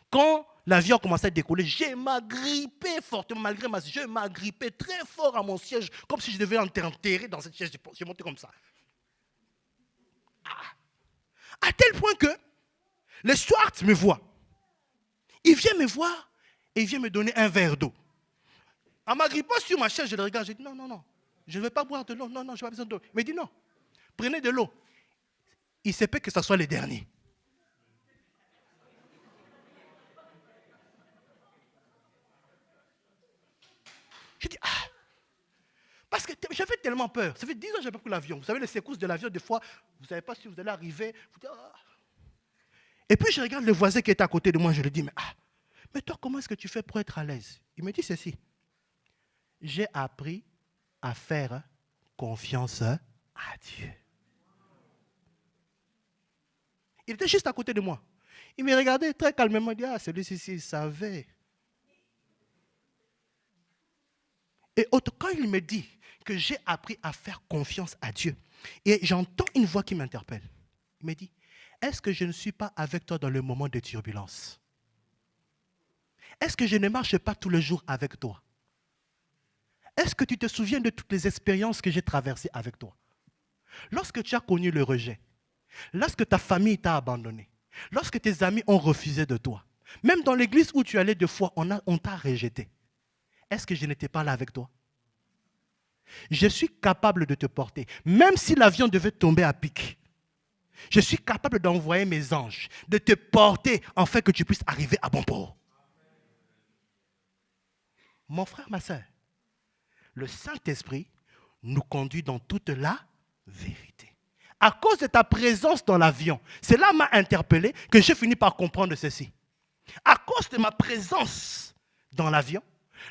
quand l'avion commençait à décoller, je m'agrippais fortement, je m'agrippais très fort à mon siège, comme si je devais enterrer dans cette chaise. Je montais comme ça. À tel point que le steward me voit. Il vient me voir et il vient me donner un verre d'eau. En m'agrippant sur ma chaise, je le regarde, je dis non, je ne vais pas boire de l'eau, non, je n'ai pas besoin d'eau. Il me dit non, prenez de l'eau. Il se peut que ce soit le dernier. Je dis parce que j'avais tellement peur. Ça fait 10 ans que je n'ai pas pris l'avion. Vous savez, les secousses de l'avion, des fois, vous ne savez pas si vous allez arriver. Vous dites, Et puis je regarde le voisin qui est à côté de moi, je lui dis, mais toi, comment est-ce que tu fais pour être à l'aise? Il me dit ceci. J'ai appris à faire confiance à Dieu. Il était juste à côté de moi. Il me regardait très calmement, il dit, celui-ci, il savait. Et quand il me dit que j'ai appris à faire confiance à Dieu, et j'entends une voix qui m'interpelle. Il me dit, est-ce que je ne suis pas avec toi dans le moment de turbulence? Est-ce que je ne marche pas tous les jours avec toi? Est-ce que tu te souviens de toutes les expériences que j'ai traversées avec toi? Lorsque tu as connu le rejet, lorsque ta famille t'a abandonné, lorsque tes amis ont refusé de toi, même dans l'église où tu allais 2 fois, on t'a rejeté. Est-ce que je n'étais pas là avec toi? Je suis capable de te porter, même si l'avion devait tomber à pic. Je suis capable d'envoyer mes anges, de te porter, afin que tu puisses arriver à bon port. Mon frère, ma soeur, le Saint-Esprit nous conduit dans toute la vérité. À cause de ta présence dans l'avion, cela m'a interpellé que j'ai fini par comprendre ceci. À cause de ma présence dans l'avion,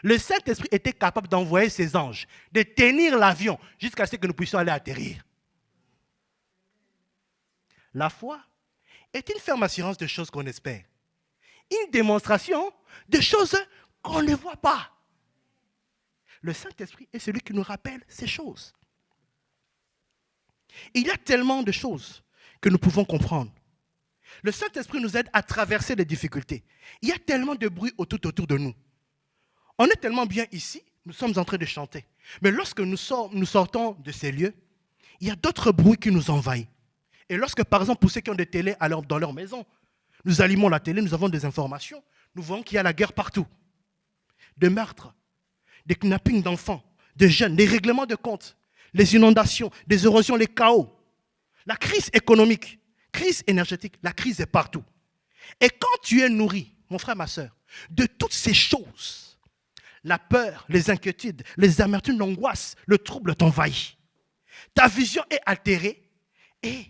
le Saint-Esprit était capable d'envoyer ses anges, de tenir l'avion jusqu'à ce que nous puissions aller atterrir. La foi est une ferme assurance de choses qu'on espère. Une démonstration de choses qu'on ne voit pas. Le Saint-Esprit est celui qui nous rappelle ces choses. Il y a tellement de choses que nous pouvons comprendre. Le Saint-Esprit nous aide à traverser les difficultés. Il y a tellement de bruit autour de nous. On est tellement bien ici, nous sommes en train de chanter. Mais lorsque nous sortons de ces lieux, il y a d'autres bruits qui nous envahissent. Et lorsque, par exemple, pour ceux qui ont des télés dans leur maison, nous allumons la télé, nous avons des informations, nous voyons qu'il y a la guerre partout. Des meurtres, des kidnappings d'enfants, de jeunes, des règlements de comptes, les inondations, des érosions, les chaos, la crise économique, crise énergétique, la crise est partout. Et quand tu es nourri, mon frère, ma soeur, de toutes ces choses, la peur, les inquiétudes, les amertumes, l'angoisse, le trouble t'envahit. Ta vision est altérée et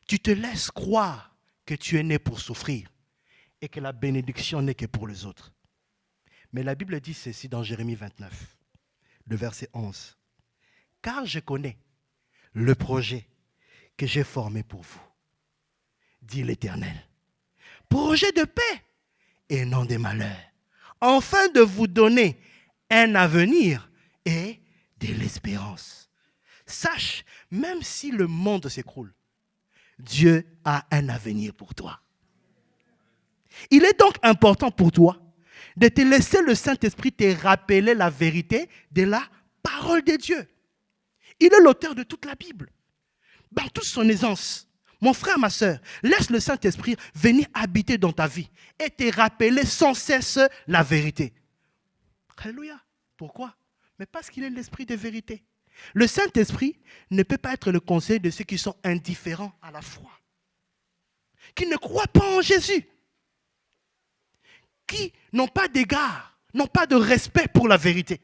tu te laisses croire que tu es né pour souffrir et que la bénédiction n'est que pour les autres. Mais la Bible dit ceci dans Jérémie 29, le verset 11. Car je connais le projet que j'ai formé pour vous, dit l'Éternel. Projet de paix et non de malheur, afin de vous donner un avenir et de l'espérance. Sache, même si le monde s'écroule, Dieu a un avenir pour toi. Il est donc important pour toi de te laisser le Saint-Esprit te rappeler la vérité de la parole de Dieu. Il est l'auteur de toute la Bible. Dans toute son aisance, mon frère, ma soeur, laisse le Saint-Esprit venir habiter dans ta vie et te rappeler sans cesse la vérité. Alléluia. Pourquoi? Mais parce qu'il est l'Esprit de vérité. Le Saint-Esprit ne peut pas être le conseiller de ceux qui sont indifférents à la foi, qui ne croient pas en Jésus, qui n'ont pas d'égard, n'ont pas de respect pour la vérité.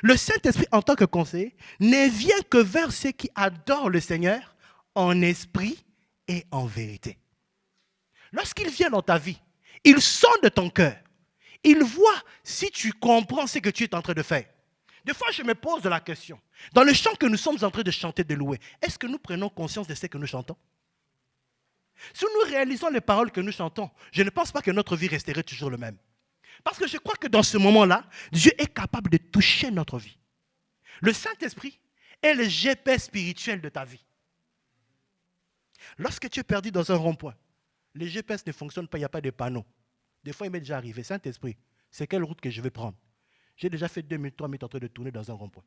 Le Saint-Esprit, en tant que conseiller, ne vient que vers ceux qui adorent le Seigneur en esprit et en vérité. Lorsqu'il vient dans ta vie, il sonde ton cœur. Il voit si tu comprends ce que tu es en train de faire. Des fois, je me pose la question. Dans le chant que nous sommes en train de chanter, de louer, est-ce que nous prenons conscience de ce que nous chantons? Si nous réalisons les paroles que nous chantons, je ne pense pas que notre vie resterait toujours le même. Parce que je crois que dans ce moment-là, Dieu est capable de toucher notre vie. Le Saint-Esprit est le GPS spirituel de ta vie. Lorsque tu es perdu dans un rond-point, les GPS ne fonctionnent pas, il n'y a pas de panneau. Des fois, il m'est déjà arrivé, Saint-Esprit, c'est quelle route que je vais prendre? J'ai déjà fait 2 minutes, 3 minutes en train de tourner dans un rond-point.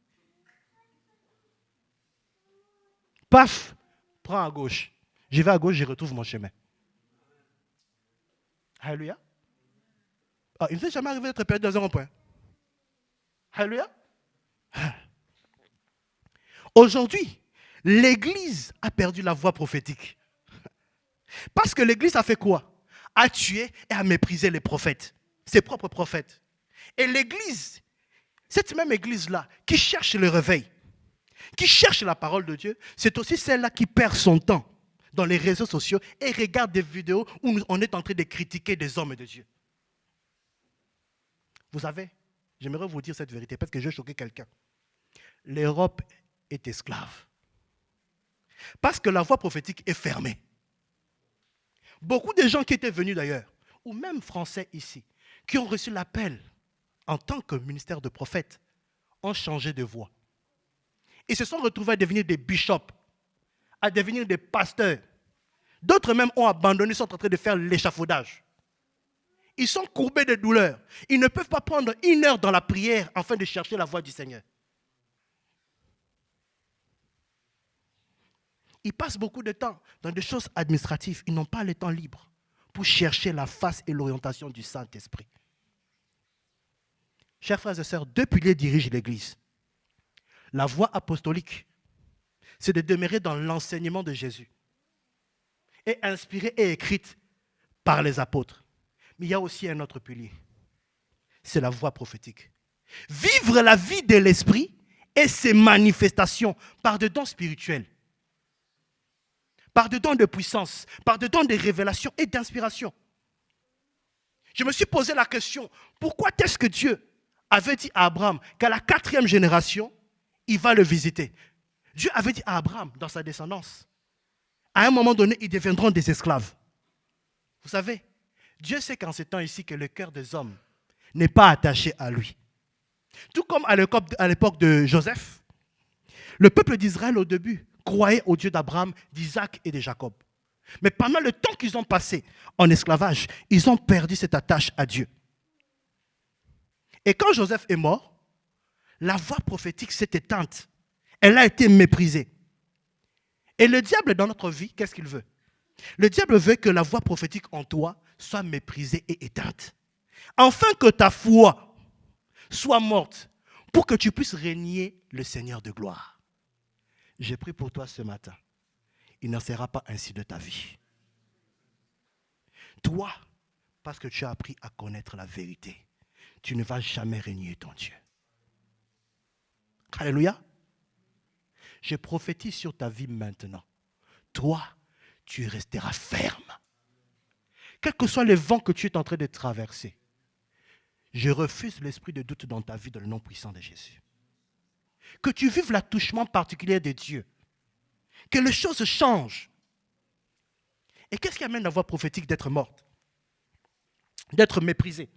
Paf, prends à gauche. Je vais à gauche, je retrouve mon chemin. Alléluia. Ah, il ne s'est jamais arrivé d'être perdu dans un rond-point. Alléluia. Aujourd'hui, l'Église a perdu la voix prophétique. Parce que l'Église a fait quoi? A tué et a méprisé les prophètes, ses propres prophètes. Et l'Église, cette même Église-là, qui cherche le réveil, qui cherche la parole de Dieu, c'est aussi celle-là qui perd son temps dans les réseaux sociaux et regarde des vidéos où on est en train de critiquer des hommes de Dieu. Vous savez, j'aimerais vous dire cette vérité parce que je vais choquer quelqu'un. L'Europe est esclave. Parce que la voie prophétique est fermée. Beaucoup de gens qui étaient venus d'ailleurs, ou même Français ici, qui ont reçu l'appel en tant que ministère de prophète, ont changé de voie. Ils se sont retrouvés à devenir des bishops, à devenir des pasteurs. D'autres même ont abandonné, sont en train de faire l'échafaudage. Ils sont courbés de douleur. Ils ne peuvent pas prendre 1 heure dans la prière afin de chercher la voix du Seigneur. Ils passent beaucoup de temps dans des choses administratives. Ils n'ont pas le temps libre pour chercher la face et l'orientation du Saint-Esprit. Chers frères et sœurs, 2 piliers dirigent l'Église. La voie apostolique, c'est de demeurer dans l'enseignement de Jésus et inspirée et écrite par les apôtres. Mais il y a aussi un autre pilier, c'est la voie prophétique. Vivre la vie de l'Esprit et ses manifestations par des dons spirituels, par des dons de puissance, par des dons de révélation et d'inspiration. Je me suis posé la question, pourquoi est-ce que Dieu avait dit à Abraham qu'à la 4e génération, il va le visiter? Dieu avait dit à Abraham, dans sa descendance, à un moment donné, ils deviendront des esclaves. Vous savez, Dieu sait qu'en ces temps ici, que le cœur des hommes n'est pas attaché à lui. Tout comme à l'époque de Joseph, le peuple d'Israël au début croyait au Dieu d'Abraham, d'Isaac et de Jacob. Mais pendant le temps qu'ils ont passé en esclavage, ils ont perdu cette attache à Dieu. Et quand Joseph est mort, la voix prophétique s'est éteinte. Elle a été méprisée. Et le diable dans notre vie, qu'est-ce qu'il veut? Le diable veut que la voix prophétique en toi soit méprisée et éteinte. Afin que ta foi soit morte pour que tu puisses régner le Seigneur de gloire. J'ai prié pour toi ce matin. Il n'en sera pas ainsi de ta vie. Toi, parce que tu as appris à connaître la vérité, tu ne vas jamais régner ton Dieu. Alléluia. Je prophétise sur ta vie maintenant. Toi, tu resteras ferme. Quels que soient les vents que tu es en train de traverser, je refuse l'esprit de doute dans ta vie dans le nom puissant de Jésus. Que tu vives l'attouchement particulier de Dieu. Que les choses changent. Et qu'est-ce qui amène la voix prophétique d'être morte? D'être méprisée?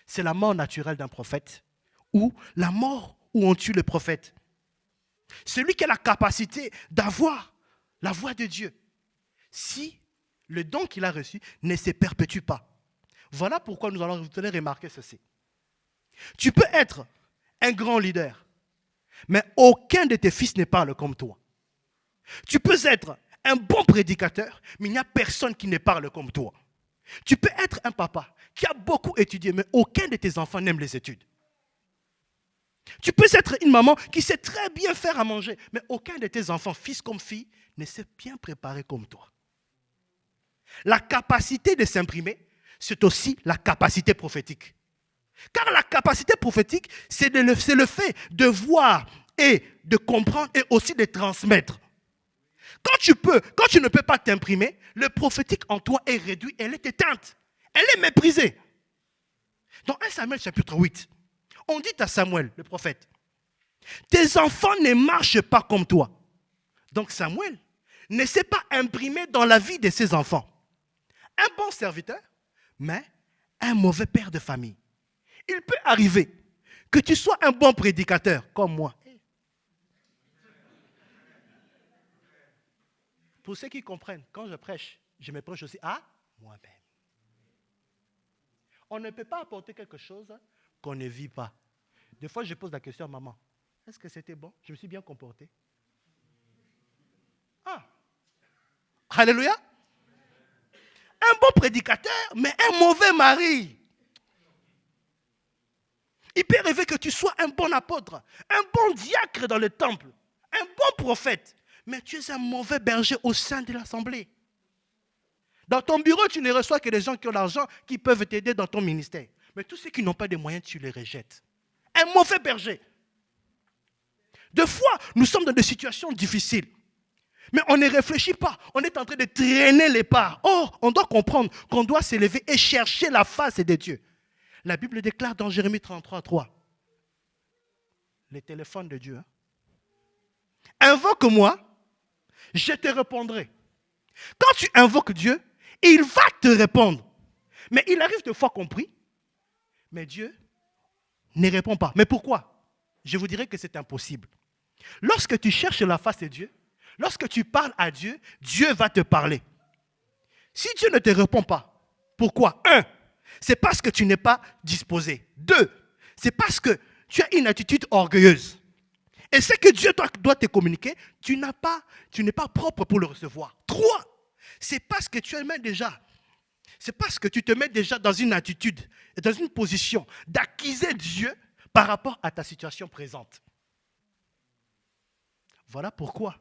C'est la mort naturelle d'un prophète ou la mort où on tue le prophète. Celui qui a la capacité d'avoir la voix de Dieu, si le don qu'il a reçu ne se perpétue pas. Voilà pourquoi nous allons remarquer ceci. Tu peux être un grand leader, mais aucun de tes fils ne parle comme toi. Tu peux être un bon prédicateur, mais il n'y a personne qui ne parle comme toi. Tu peux être un papa qui a beaucoup étudié, mais aucun de tes enfants n'aime les études. Tu peux être une maman qui sait très bien faire à manger, mais aucun de tes enfants, fils comme fille, ne sait bien préparer comme toi. La capacité de s'imprimer, c'est aussi la capacité prophétique. Car la capacité prophétique, c'est le fait de voir et de comprendre et aussi de transmettre. Quand tu ne peux pas t'imprimer, le prophétique en toi est réduit, elle est éteinte, elle est méprisée. Dans 1 Samuel chapitre 8, on dit à Samuel, le prophète, tes enfants ne marchent pas comme toi. Donc Samuel ne s'est pas imprimé dans la vie de ses enfants. Un bon serviteur, mais un mauvais père de famille. Il peut arriver que tu sois un bon prédicateur, comme moi. Pour ceux qui comprennent, quand je me prêche aussi à moi-même. On ne peut pas apporter quelque chose qu'on ne vit pas. Des fois, je pose la question à maman, est-ce que c'était bon? Je me suis bien comporté. Ah! Alléluia! Un bon prédicateur, mais un mauvais mari. Il peut rêver que tu sois un bon apôtre, un bon diacre dans le temple, un bon prophète, mais tu es un mauvais berger au sein de l'assemblée. Dans ton bureau, tu ne reçois que des gens qui ont l'argent, qui peuvent t'aider dans ton ministère. Mais tous ceux qui n'ont pas de moyens, tu les rejettes. Un mauvais berger. Des fois, nous sommes dans des situations difficiles. Mais on ne réfléchit pas. On est en train de traîner les pas. Or, on doit comprendre qu'on doit s'élever et chercher la face de Dieu. La Bible déclare dans Jérémie 33:3. Les téléphones de Dieu. Invoque-moi, je te répondrai. Quand tu invoques Dieu, il va te répondre. Mais il arrive des fois qu'on prie, mais Dieu ne répond pas. Mais pourquoi? Je vous dirais que c'est impossible. Lorsque tu cherches la face de Dieu, lorsque tu parles à Dieu, Dieu va te parler. Si Dieu ne te répond pas, pourquoi? 1, c'est parce que tu n'es pas disposé. 2, c'est parce que tu as une attitude orgueilleuse. Et ce que Dieu doit te communiquer, tu n'es pas propre pour le recevoir. 3, c'est parce que c'est parce que tu te mets déjà dans une attitude, dans une position d'accuser Dieu par rapport à ta situation présente. Voilà pourquoi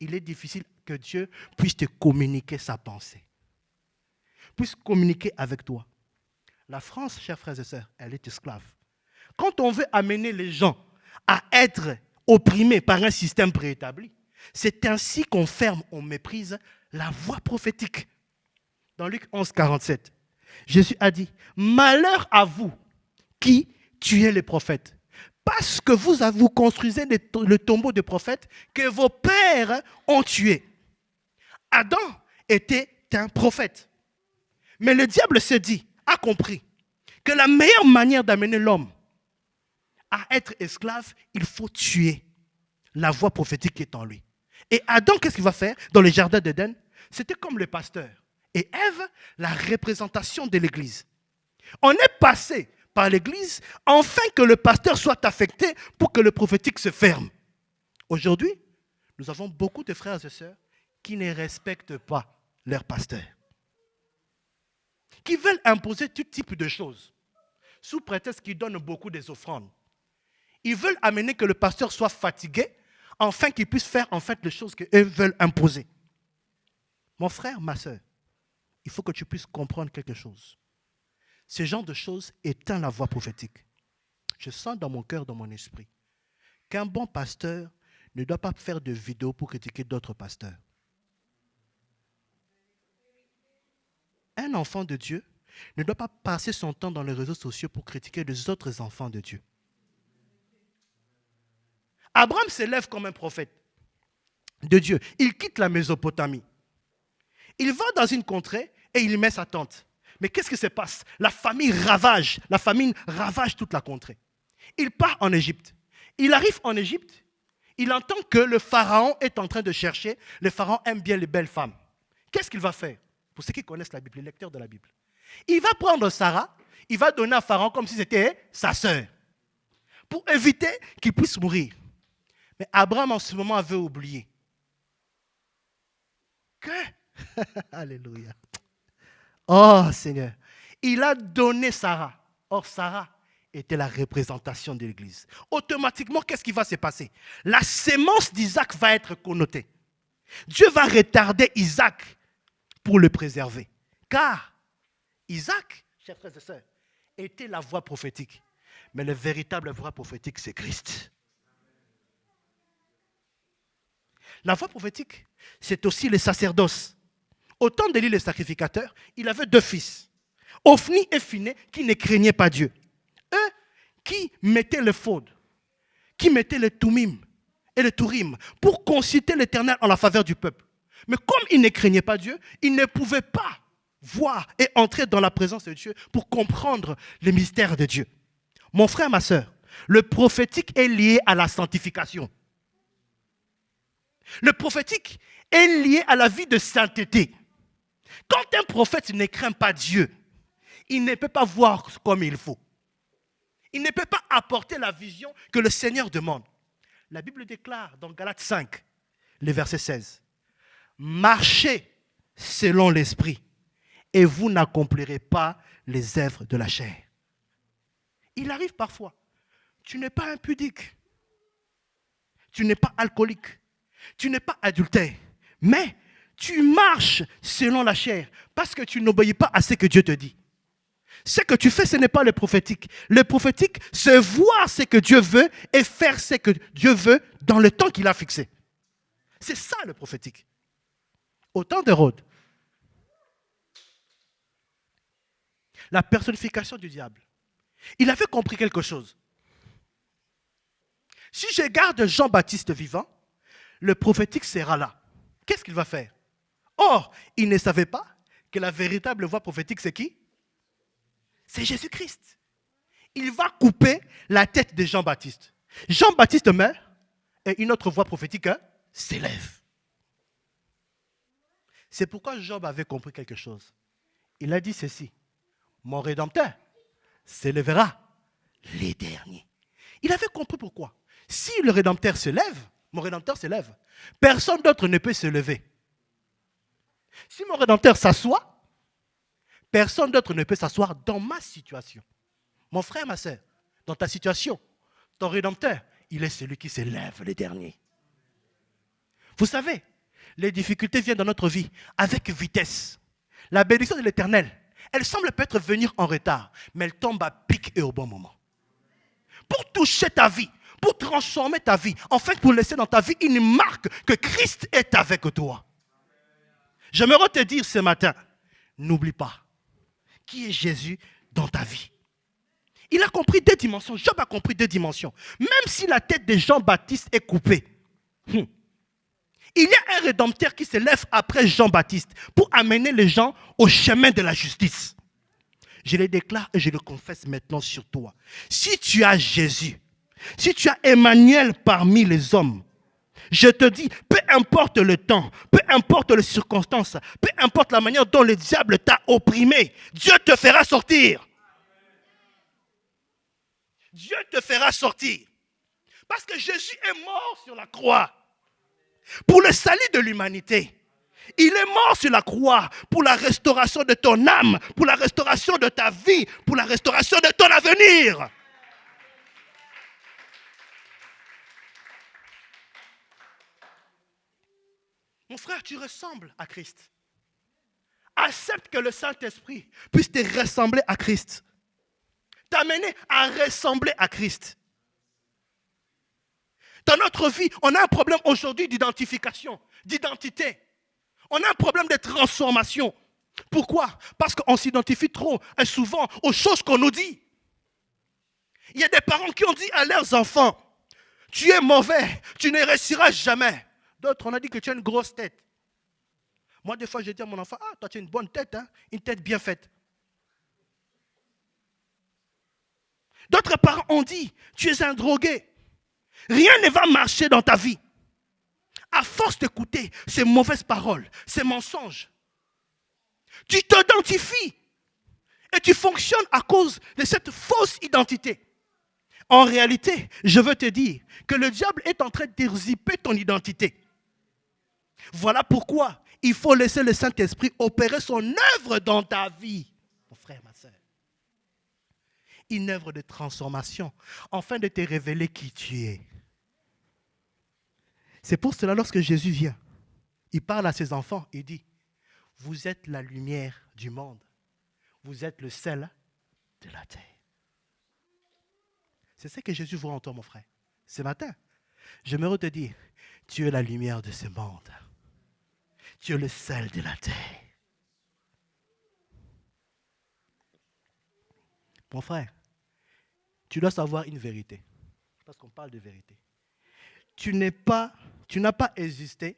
il est difficile que Dieu puisse te communiquer sa pensée, puisse communiquer avec toi. La France, chers frères et sœurs, elle est esclave. Quand on veut amener les gens à être opprimés par un système préétabli, c'est ainsi qu'on ferme, on méprise la voix prophétique. Dans Luc 11:47, Jésus a dit, malheur à vous qui tuez les prophètes, parce que vous construisez le tombeau des prophètes que vos pères ont tués. Adam était un prophète. Mais le diable a compris que la meilleure manière d'amener l'homme à être esclave, il faut tuer la voix prophétique qui est en lui. Et Adam, qu'est-ce qu'il va faire dans le jardin d'Éden? C'était comme le pasteur. Et Ève, la représentation de l'Église. On est passé par l'Église afin que le pasteur soit affecté pour que le prophétique se ferme. Aujourd'hui, nous avons beaucoup de frères et sœurs qui ne respectent pas leur pasteur, qui veulent imposer tout type de choses, sous prétexte qu'ils donnent beaucoup des offrandes. Ils veulent amener que le pasteur soit fatigué, afin qu'il puisse faire en fait les choses qu'eux veulent imposer. Mon frère, ma sœur, il faut que tu puisses comprendre quelque chose. Ce genre de choses éteint la voix prophétique. Je sens dans mon cœur, dans mon esprit, qu'un bon pasteur ne doit pas faire de vidéos pour critiquer d'autres pasteurs. Un enfant de Dieu ne doit pas passer son temps dans les réseaux sociaux pour critiquer les autres enfants de Dieu. Abraham s'élève comme un prophète de Dieu. Il quitte la Mésopotamie. Il va dans une contrée et il met sa tente. Mais qu'est-ce qui se passe? La famine ravage toute la contrée. Il part en Égypte. Il arrive en Égypte, il entend que le pharaon est en train de chercher. Le pharaon aime bien les belles femmes. Qu'est-ce qu'il va faire? Pour ceux qui connaissent la Bible, les lecteurs de la Bible. Il va prendre Sarah, il va donner à Pharaon comme si c'était sa sœur, pour éviter qu'il puisse mourir. Mais Abraham en ce moment avait oublié que, alléluia, oh Seigneur, il a donné Sarah. Or Sarah était la représentation de l'Église. Automatiquement, qu'est-ce qui va se passer? La sémence d'Isaac va être connotée. Dieu va retarder Isaac pour le préserver. Car Isaac, chers frères et sœurs, était la voix prophétique. Mais la véritable voix prophétique, c'est Christ. La voix prophétique, c'est aussi les sacerdoces. Au temps d'Élie le sacrificateur, il avait 2 fils, Ophni et Phiné, qui ne craignaient pas Dieu. Eux qui mettaient le faud, qui mettaient le Tumim et le Turim pour consulter l'Éternel en la faveur du peuple. Mais comme ils ne craignaient pas Dieu, ils ne pouvaient pas voir et entrer dans la présence de Dieu pour comprendre les mystères de Dieu. Mon frère, ma soeur, le prophétique est lié à la sanctification. Le prophétique est lié à la vie de sainteté. Quand un prophète ne craint pas Dieu, il ne peut pas voir comme il faut. Il ne peut pas apporter la vision que le Seigneur demande. La Bible déclare dans Galates 5, le verset 16, « Marchez selon l'esprit, et vous n'accomplirez pas les œuvres de la chair. » Il arrive parfois, tu n'es pas impudique, tu n'es pas alcoolique, tu n'es pas adultère, mais tu marches selon la chair parce que tu n'obéis pas à ce que Dieu te dit. Ce que tu fais, ce n'est pas le prophétique. Le prophétique, c'est voir ce que Dieu veut et faire ce que Dieu veut dans le temps qu'il a fixé. C'est ça le prophétique. Au temps d'Hérode, la personnification du diable, il avait compris quelque chose. Si je garde Jean-Baptiste vivant, le prophétique sera là. Qu'est-ce qu'il va faire? Or, il ne savait pas que la véritable voix prophétique, c'est qui? C'est Jésus-Christ. Il va couper la tête de Jean-Baptiste. Jean-Baptiste meurt et une autre voix prophétique s'élève. C'est pourquoi Job avait compris quelque chose. Il a dit ceci: mon Rédempteur s'élèvera les derniers. Il avait compris pourquoi. Si le Rédempteur se lève, mon Rédempteur se lève, personne d'autre ne peut se lever. Si mon Rédempteur s'assoit, personne d'autre ne peut s'asseoir dans ma situation. Mon frère, ma soeur, dans ta situation, ton Rédempteur, il est celui qui se lève les derniers. Vous savez, les difficultés viennent dans notre vie avec vitesse. La bénédiction de l'Éternel, elle semble peut-être venir en retard, mais elle tombe à pic et au bon moment. Pour toucher ta vie, pour transformer ta vie, en fait pour laisser dans ta vie une marque que Christ est avec toi. J'aimerais te dire ce matin, n'oublie pas qui est Jésus dans ta vie. Il a compris 2 dimensions, Job a compris 2 dimensions. Même si la tête de Jean-Baptiste est coupée, il y a un rédempteur qui se lève après Jean-Baptiste pour amener les gens au chemin de la justice. Je le déclare et je le confesse maintenant sur toi. Si tu as Jésus, si tu as Emmanuel parmi les hommes, je te dis, peu importe le temps, peu importe les circonstances, peu importe la manière dont le diable t'a opprimé, Dieu te fera sortir. Dieu te fera sortir. Parce que Jésus est mort sur la croix pour le salut de l'humanité. Il est mort sur la croix pour la restauration de ton âme, pour la restauration de ta vie, pour la restauration de ton avenir. Mon frère, tu ressembles à Christ. Accepte que le Saint-Esprit puisse te ressembler à Christ. T'amener à ressembler à Christ. Dans notre vie, on a un problème aujourd'hui d'identification, d'identité. On a un problème de transformation. Pourquoi? Parce qu'on s'identifie trop et souvent aux choses qu'on nous dit. Il y a des parents qui ont dit à leurs enfants, tu es mauvais, tu ne réussiras jamais. D'autres, on a dit que tu as une grosse tête. Moi, des fois, je dis à mon enfant, ah, toi, tu as une bonne tête, hein? Une tête bien faite. D'autres parents ont dit, tu es un drogué. Rien ne va marcher dans ta vie. À force d'écouter ces mauvaises paroles, ces mensonges, tu t'identifies et tu fonctionnes à cause de cette fausse identité. En réalité, je veux te dire que le diable est en train d'usurper ton identité. Voilà pourquoi il faut laisser le Saint-Esprit opérer son œuvre dans ta vie, mon frère, ma soeur. Une œuvre de transformation, afin de te révéler qui tu es. C'est pour cela, lorsque Jésus vient, il parle à ses enfants, il dit, vous êtes la lumière du monde, vous êtes le sel de la terre. C'est ce que Jésus voit en toi, mon frère, ce matin. J'aimerais te dire, tu es la lumière de ce monde. Tu es le sel de la terre. Mon frère, tu dois savoir une vérité. Parce qu'on parle de vérité. Tu n'as pas existé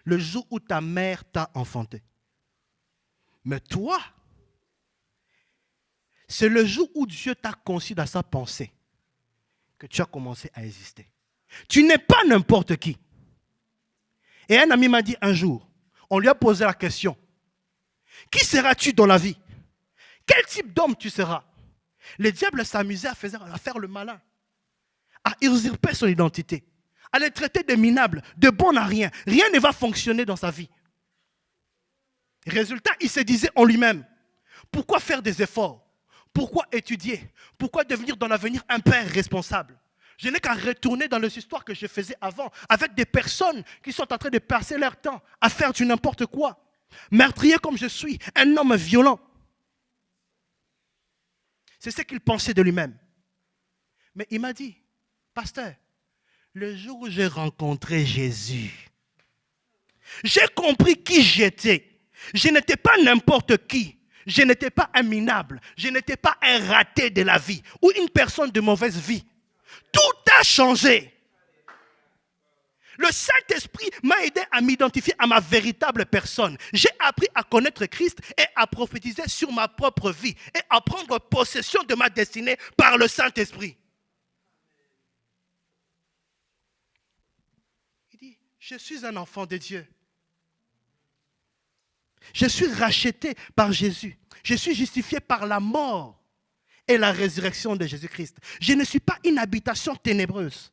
le jour où ta mère t'a enfanté. Mais toi, c'est le jour où Dieu t'a conçu dans sa pensée que tu as commencé à exister. Tu n'es pas n'importe qui. Et un ami m'a dit un jour, on lui a posé la question, qui seras-tu dans la vie? Quel type d'homme tu seras? Le diable s'amusait à faire le malin, à usurper son identité, à les traiter de minables, de bon à rien. Rien ne va fonctionner dans sa vie. Résultat, il se disait en lui-même, pourquoi faire des efforts? Pourquoi étudier? Pourquoi devenir dans l'avenir un père responsable? Je n'ai qu'à retourner dans les histoires que je faisais avant, avec des personnes qui sont en train de passer leur temps à faire du n'importe quoi. Meurtrier comme je suis, un homme violent. C'est ce qu'il pensait de lui-même. Mais il m'a dit, pasteur, le jour où j'ai rencontré Jésus, j'ai compris qui j'étais. Je n'étais pas n'importe qui. Je n'étais pas un minable. Je n'étais pas un raté de la vie ou une personne de mauvaise vie. Tout a changé. Le Saint-Esprit m'a aidé à m'identifier à ma véritable personne. J'ai appris à connaître Christ et à prophétiser sur ma propre vie et à prendre possession de ma destinée par le Saint-Esprit. Il dit, je suis un enfant de Dieu. Je suis racheté par Jésus. Je suis justifié par la mort et la résurrection de Jésus-Christ. Je ne suis pas une habitation ténébreuse.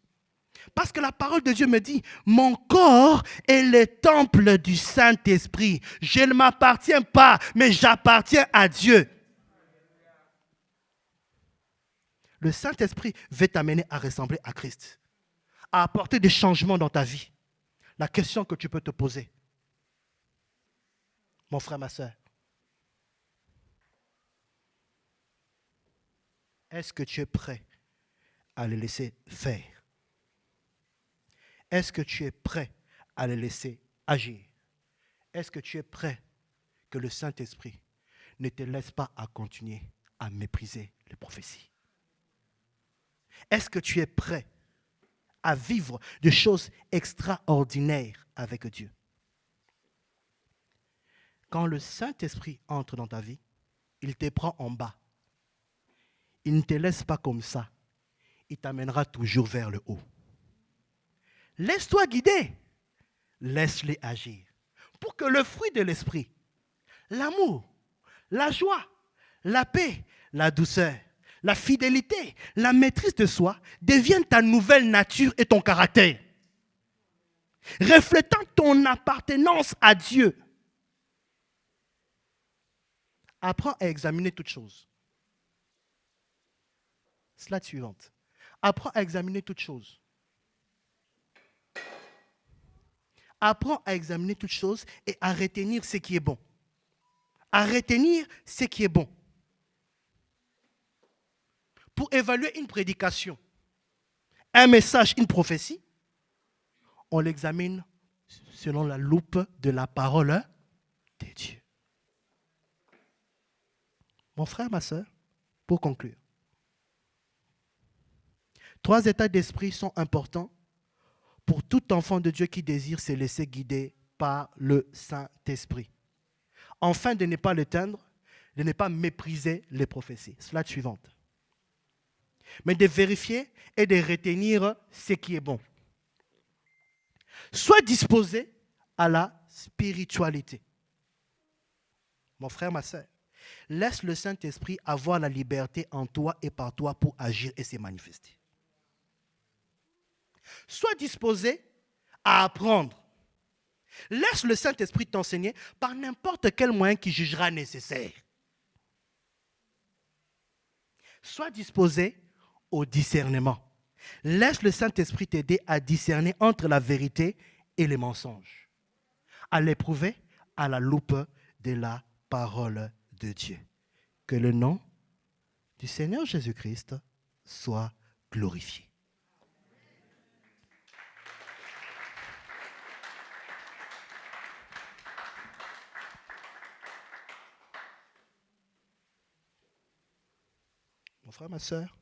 Parce que la parole de Dieu me dit, mon corps est le temple du Saint-Esprit. Je ne m'appartiens pas, mais j'appartiens à Dieu. Le Saint-Esprit veut t'amener à ressembler à Christ, à apporter des changements dans ta vie. La question que tu peux te poser, mon frère, ma soeur, est-ce que tu es prêt à le laisser faire? Est-ce que tu es prêt à le laisser agir? Est-ce que tu es prêt que le Saint-Esprit ne te laisse pas à continuer à mépriser les prophéties? Est-ce que tu es prêt à vivre des choses extraordinaires avec Dieu? Quand le Saint-Esprit entre dans ta vie, il te prend en bas. Il ne te laisse pas comme ça. Il t'amènera toujours vers le haut. Laisse-toi guider. Laisse-les agir. Pour que le fruit de l'esprit, l'amour, la joie, la paix, la douceur, la fidélité, la maîtrise de soi deviennent ta nouvelle nature et ton caractère. Reflétant ton appartenance à Dieu. Apprends à examiner toutes choses. Slide suivante. Apprends à examiner toutes choses. Apprends à examiner toutes choses et à retenir ce qui est bon. À retenir ce qui est bon. Pour évaluer une prédication, un message, une prophétie, on l'examine selon la loupe de la parole de Dieu. Mon frère, ma soeur, pour conclure, 3 états d'esprit sont importants pour tout enfant de Dieu qui désire se laisser guider par le Saint-Esprit. Afin de ne pas l'éteindre, de ne pas mépriser les prophéties. Slide suivante. Mais de vérifier et de retenir ce qui est bon. Sois disposé à la spiritualité. Mon frère, ma soeur, laisse le Saint-Esprit avoir la liberté en toi et par toi pour agir et se manifester. Sois disposé à apprendre. Laisse le Saint-Esprit t'enseigner par n'importe quel moyen qu'il jugera nécessaire. Sois disposé au discernement. Laisse le Saint-Esprit t'aider à discerner entre la vérité et les mensonges. À l'éprouver à la loupe de la parole de Dieu. Que le nom du Seigneur Jésus-Christ soit glorifié. Mon frère, ma soeur,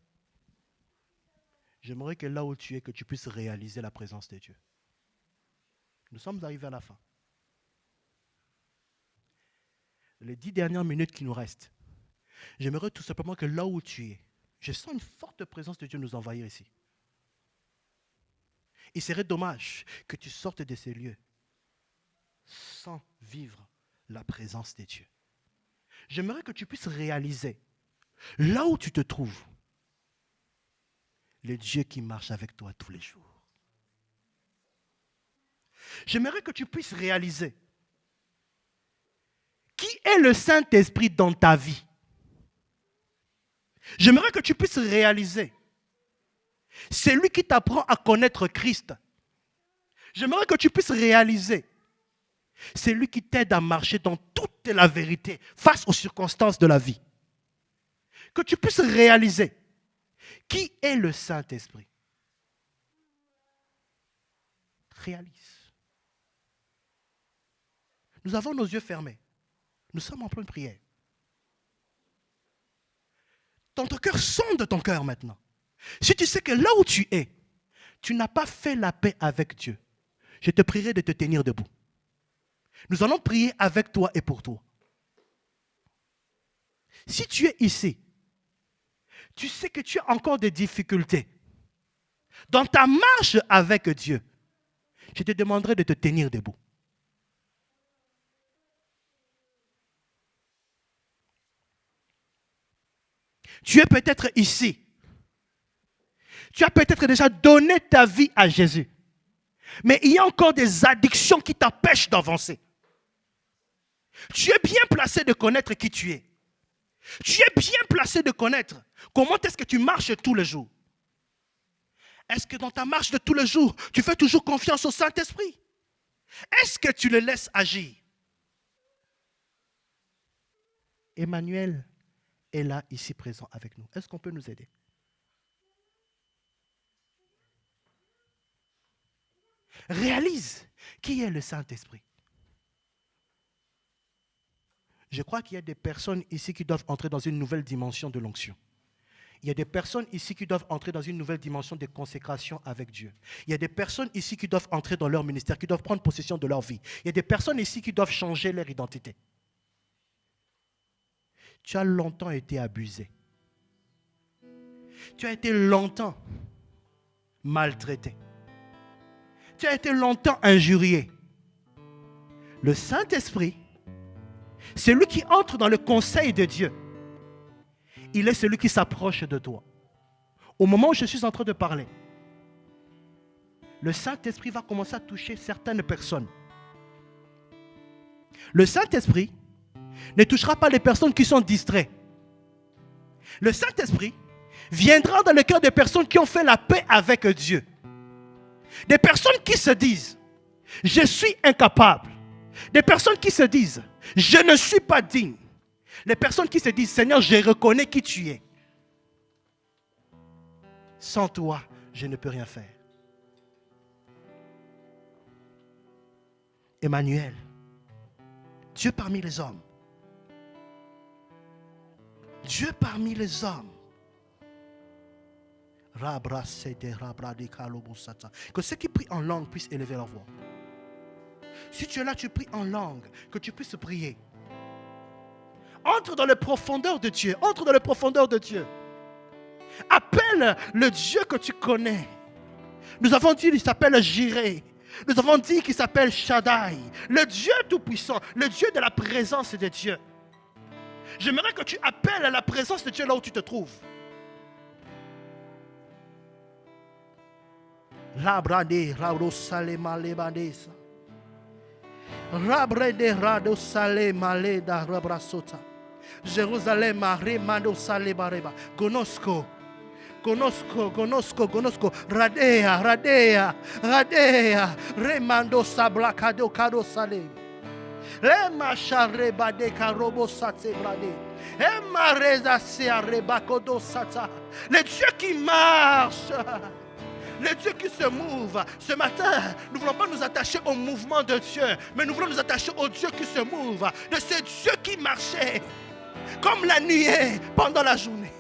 j'aimerais que là où tu es, que tu puisses réaliser la présence de Dieu. Nous sommes arrivés à la fin. Les 10 dernières minutes qui nous restent, j'aimerais tout simplement que là où tu es, je sens une forte présence de Dieu nous envahir ici. Il serait dommage que tu sortes de ces lieux sans vivre la présence de Dieu. J'aimerais que tu puisses réaliser, là où tu te trouves, le Dieu qui marche avec toi tous les jours. J'aimerais que tu puisses réaliser qui est le Saint-Esprit dans ta vie. J'aimerais que tu puisses réaliser, c'est lui qui t'apprend à connaître Christ. J'aimerais que tu puisses réaliser, c'est lui qui t'aide à marcher dans toute la vérité face aux circonstances de la vie. Que tu puisses réaliser qui est le Saint-Esprit. Réalise. Nous avons nos yeux fermés. Nous sommes en pleine prière. Dans ton cœur, sonde ton cœur maintenant. Si tu sais que là où tu es, tu n'as pas fait la paix avec Dieu, je te prierai de te tenir debout. Nous allons prier avec toi et pour toi. Si tu es ici, tu sais que tu as encore des difficultés dans ta marche avec Dieu, je te demanderai de te tenir debout. Tu es peut-être ici. Tu as peut-être déjà donné ta vie à Jésus. Mais il y a encore des addictions qui t'empêchent d'avancer. Tu es bien placé de connaître qui tu es. Tu es bien placé de connaître comment est-ce que tu marches tous les jours. Est-ce que dans ta marche de tous les jours, tu fais toujours confiance au Saint-Esprit? Est-ce que tu le laisses agir? Emmanuel est là, ici présent avec nous. Est-ce qu'on peut nous aider? Réalise qui est le Saint-Esprit. Je crois qu'il y a des personnes ici qui doivent entrer dans une nouvelle dimension de l'onction. Il y a des personnes ici qui doivent entrer dans une nouvelle dimension de consécration avec Dieu. Il y a des personnes ici qui doivent entrer dans leur ministère, qui doivent prendre possession de leur vie. Il y a des personnes ici qui doivent changer leur identité. Tu as longtemps été abusé. Tu as été longtemps maltraité. Tu as été longtemps injurié. Le Saint-Esprit, c'est lui qui entre dans le conseil de Dieu. Il est celui qui s'approche de toi. Au moment où je suis en train de parler, le Saint-Esprit va commencer à toucher certaines personnes. Le Saint-Esprit ne touchera pas les personnes qui sont distraites. Le Saint-Esprit viendra dans le cœur des personnes qui ont fait la paix avec Dieu. Des personnes qui se disent, je suis incapable. Des personnes qui se disent, je ne suis pas digne. Les personnes qui se disent, Seigneur, je reconnais qui tu es. Sans toi, je ne peux rien faire. Emmanuel, Dieu parmi les hommes. Dieu parmi les hommes. Que ceux qui prient en langue puissent élever leur voix. Si tu es là, tu pries en langue, que tu puisses prier. Entre dans les profondeurs de Dieu. Entre dans les profondeurs de Dieu. Appelle le Dieu que tu connais. Nous avons dit qu'il s'appelle Jireh. Nous avons dit qu'il s'appelle Shaddai. Le Dieu tout-puissant. Le Dieu de la présence de Dieu. J'aimerais que tu appelles à la présence de Dieu là où tu te trouves. Labrade, rabro salema lebadesa. Rabrede rado salema leda rabrasota. Jérusalem remando salebareba. Conosco. Radea, remando sablacado cado sale. Lema shareba de carobo sate brade. Ema reza se arrebacodo sata. Le Dieu qui marche. Le Dieu qui se mouve. Ce matin, nous ne voulons pas nous attacher au mouvement de Dieu, mais nous voulons nous attacher au Dieu qui se mouve. De ce Dieu qui marchait comme la nuée pendant la journée.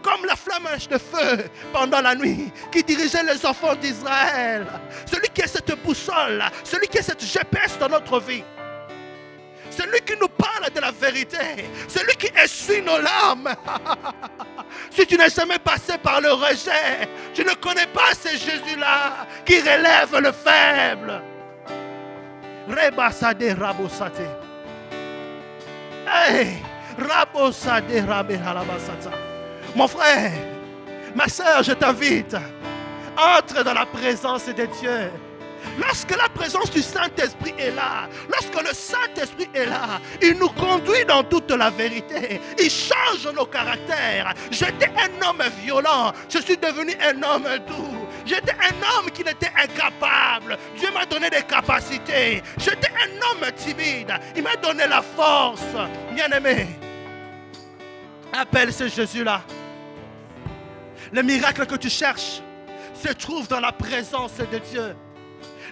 Comme la flamme de feu pendant la nuit qui dirigeait les enfants d'Israël. Celui qui est cette boussole, celui qui est cette GPS dans notre vie. Celui qui nous parle de la vérité. Celui qui essuie nos larmes. Si tu n'es jamais passé par le rejet, tu ne connais pas ce Jésus-là qui relève le faible. Rebasade rabosate. Hey, rabosade rabelhalabasata. Mon frère, ma soeur, je t'invite. Entre dans la présence de Dieu. Lorsque la présence du Saint-Esprit est là, lorsque le Saint-Esprit est là, il nous conduit dans toute la vérité. Il change nos caractères. J'étais un homme violent, je suis devenu un homme doux. J'étais un homme qui n'était incapable. Dieu m'a donné des capacités. J'étais un homme timide. Il m'a donné la force. Bien-aimé, appelle ce Jésus-là. Le miracle que tu cherches se trouve dans la présence de Dieu.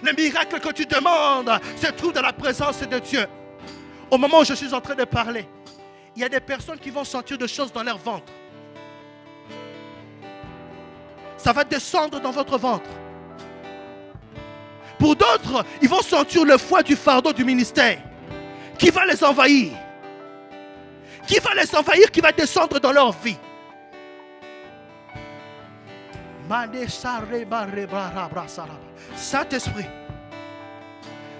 Le miracle que tu demandes se trouve dans la présence de Dieu. Au moment où je suis en train de parler, il y a des personnes qui vont sentir des choses dans leur ventre. Ça va descendre dans votre ventre. Pour d'autres, ils vont sentir le poids du fardeau du ministère qui va les envahir. Qui va les envahir, qui va descendre dans leur vie. Saint-Esprit,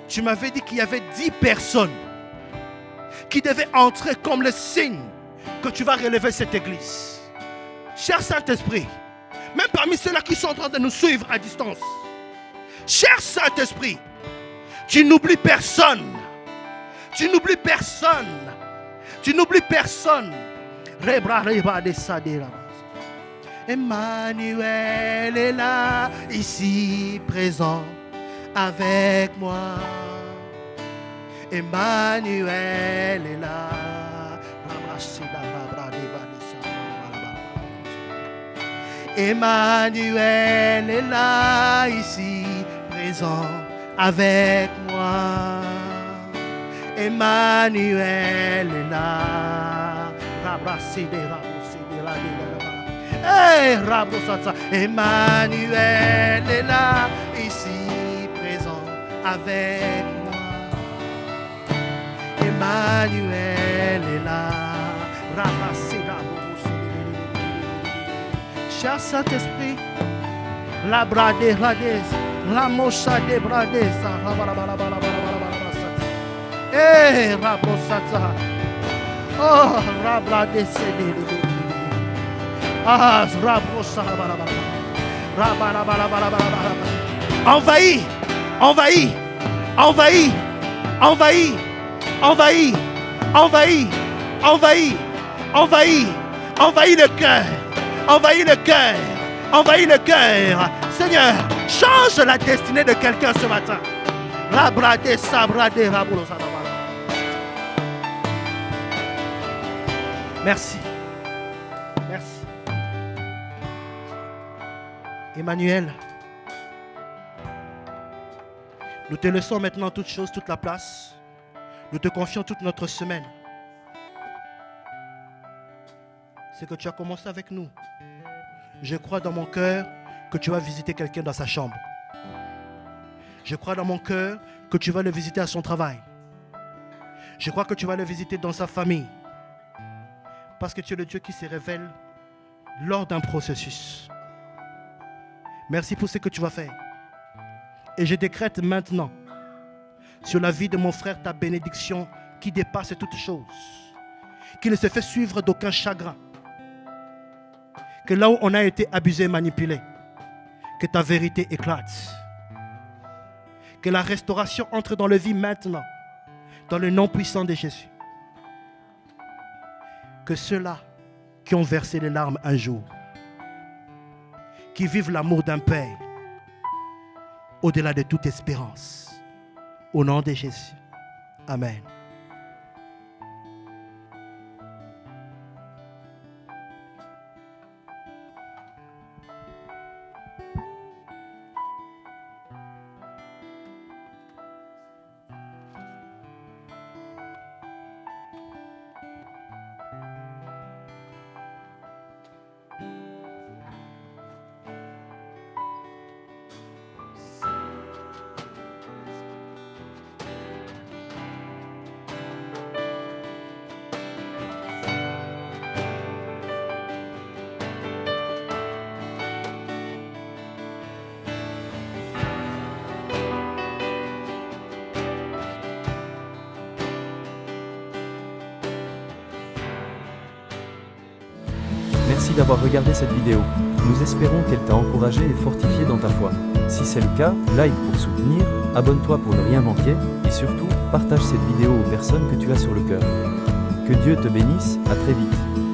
tu m'avais dit qu'il y avait 10 personnes qui devaient entrer comme le signe que tu vas relever cette église. Cher Saint-Esprit, même parmi ceux-là qui sont en train de nous suivre à distance, cher Saint-Esprit, tu n'oublies personne. Tu n'oublies personne. Tu n'oublies personne. Emmanuel est là, ici présent avec moi. Emmanuel est là. Emmanuel est là, ici présent avec moi. Emmanuel est là. Hey, Emmanuel est là, ici présent avec moi. Emmanuel est là. Cher Saint-Esprit, la brade, la mocha de brade, hey, Rabosata. Oh, Rabrade, ah, envahis, envahis, envahis, envahis, envahis, envahis, envahis, envahis, envahis le cœur, envahis le cœur, envahis le cœur. Seigneur, change la destinée de quelqu'un ce matin. Rabrade, sabrade, rabosata. Merci. Merci. Emmanuel, nous te laissons maintenant toutes choses, toute la place. Nous te confions toute notre semaine. C'est que tu as commencé avec nous. Je crois dans mon cœur que tu vas visiter quelqu'un dans sa chambre. Je crois dans mon cœur que tu vas le visiter à son travail. Je crois que tu vas le visiter dans sa famille. Parce que tu es le Dieu qui se révèle lors d'un processus. Merci pour ce que tu vas faire. Et je décrète maintenant sur la vie de mon frère ta bénédiction qui dépasse toutes choses. Qui ne se fait suivre d'aucun chagrin. Que là où on a été abusé et manipulé, que ta vérité éclate. Que la restauration entre dans le vie maintenant, dans le nom puissant de Jésus. Que ceux-là qui ont versé les larmes un jour, qui vivent l'amour d'un Père, au-delà de toute espérance, au nom de Jésus. Amen. Merci d'avoir regardé cette vidéo. Nous espérons qu'elle t'a encouragé et fortifié dans ta foi. Si c'est le cas, like pour soutenir, abonne-toi pour ne rien manquer, et surtout, partage cette vidéo aux personnes que tu as sur le cœur. Que Dieu te bénisse, à très vite.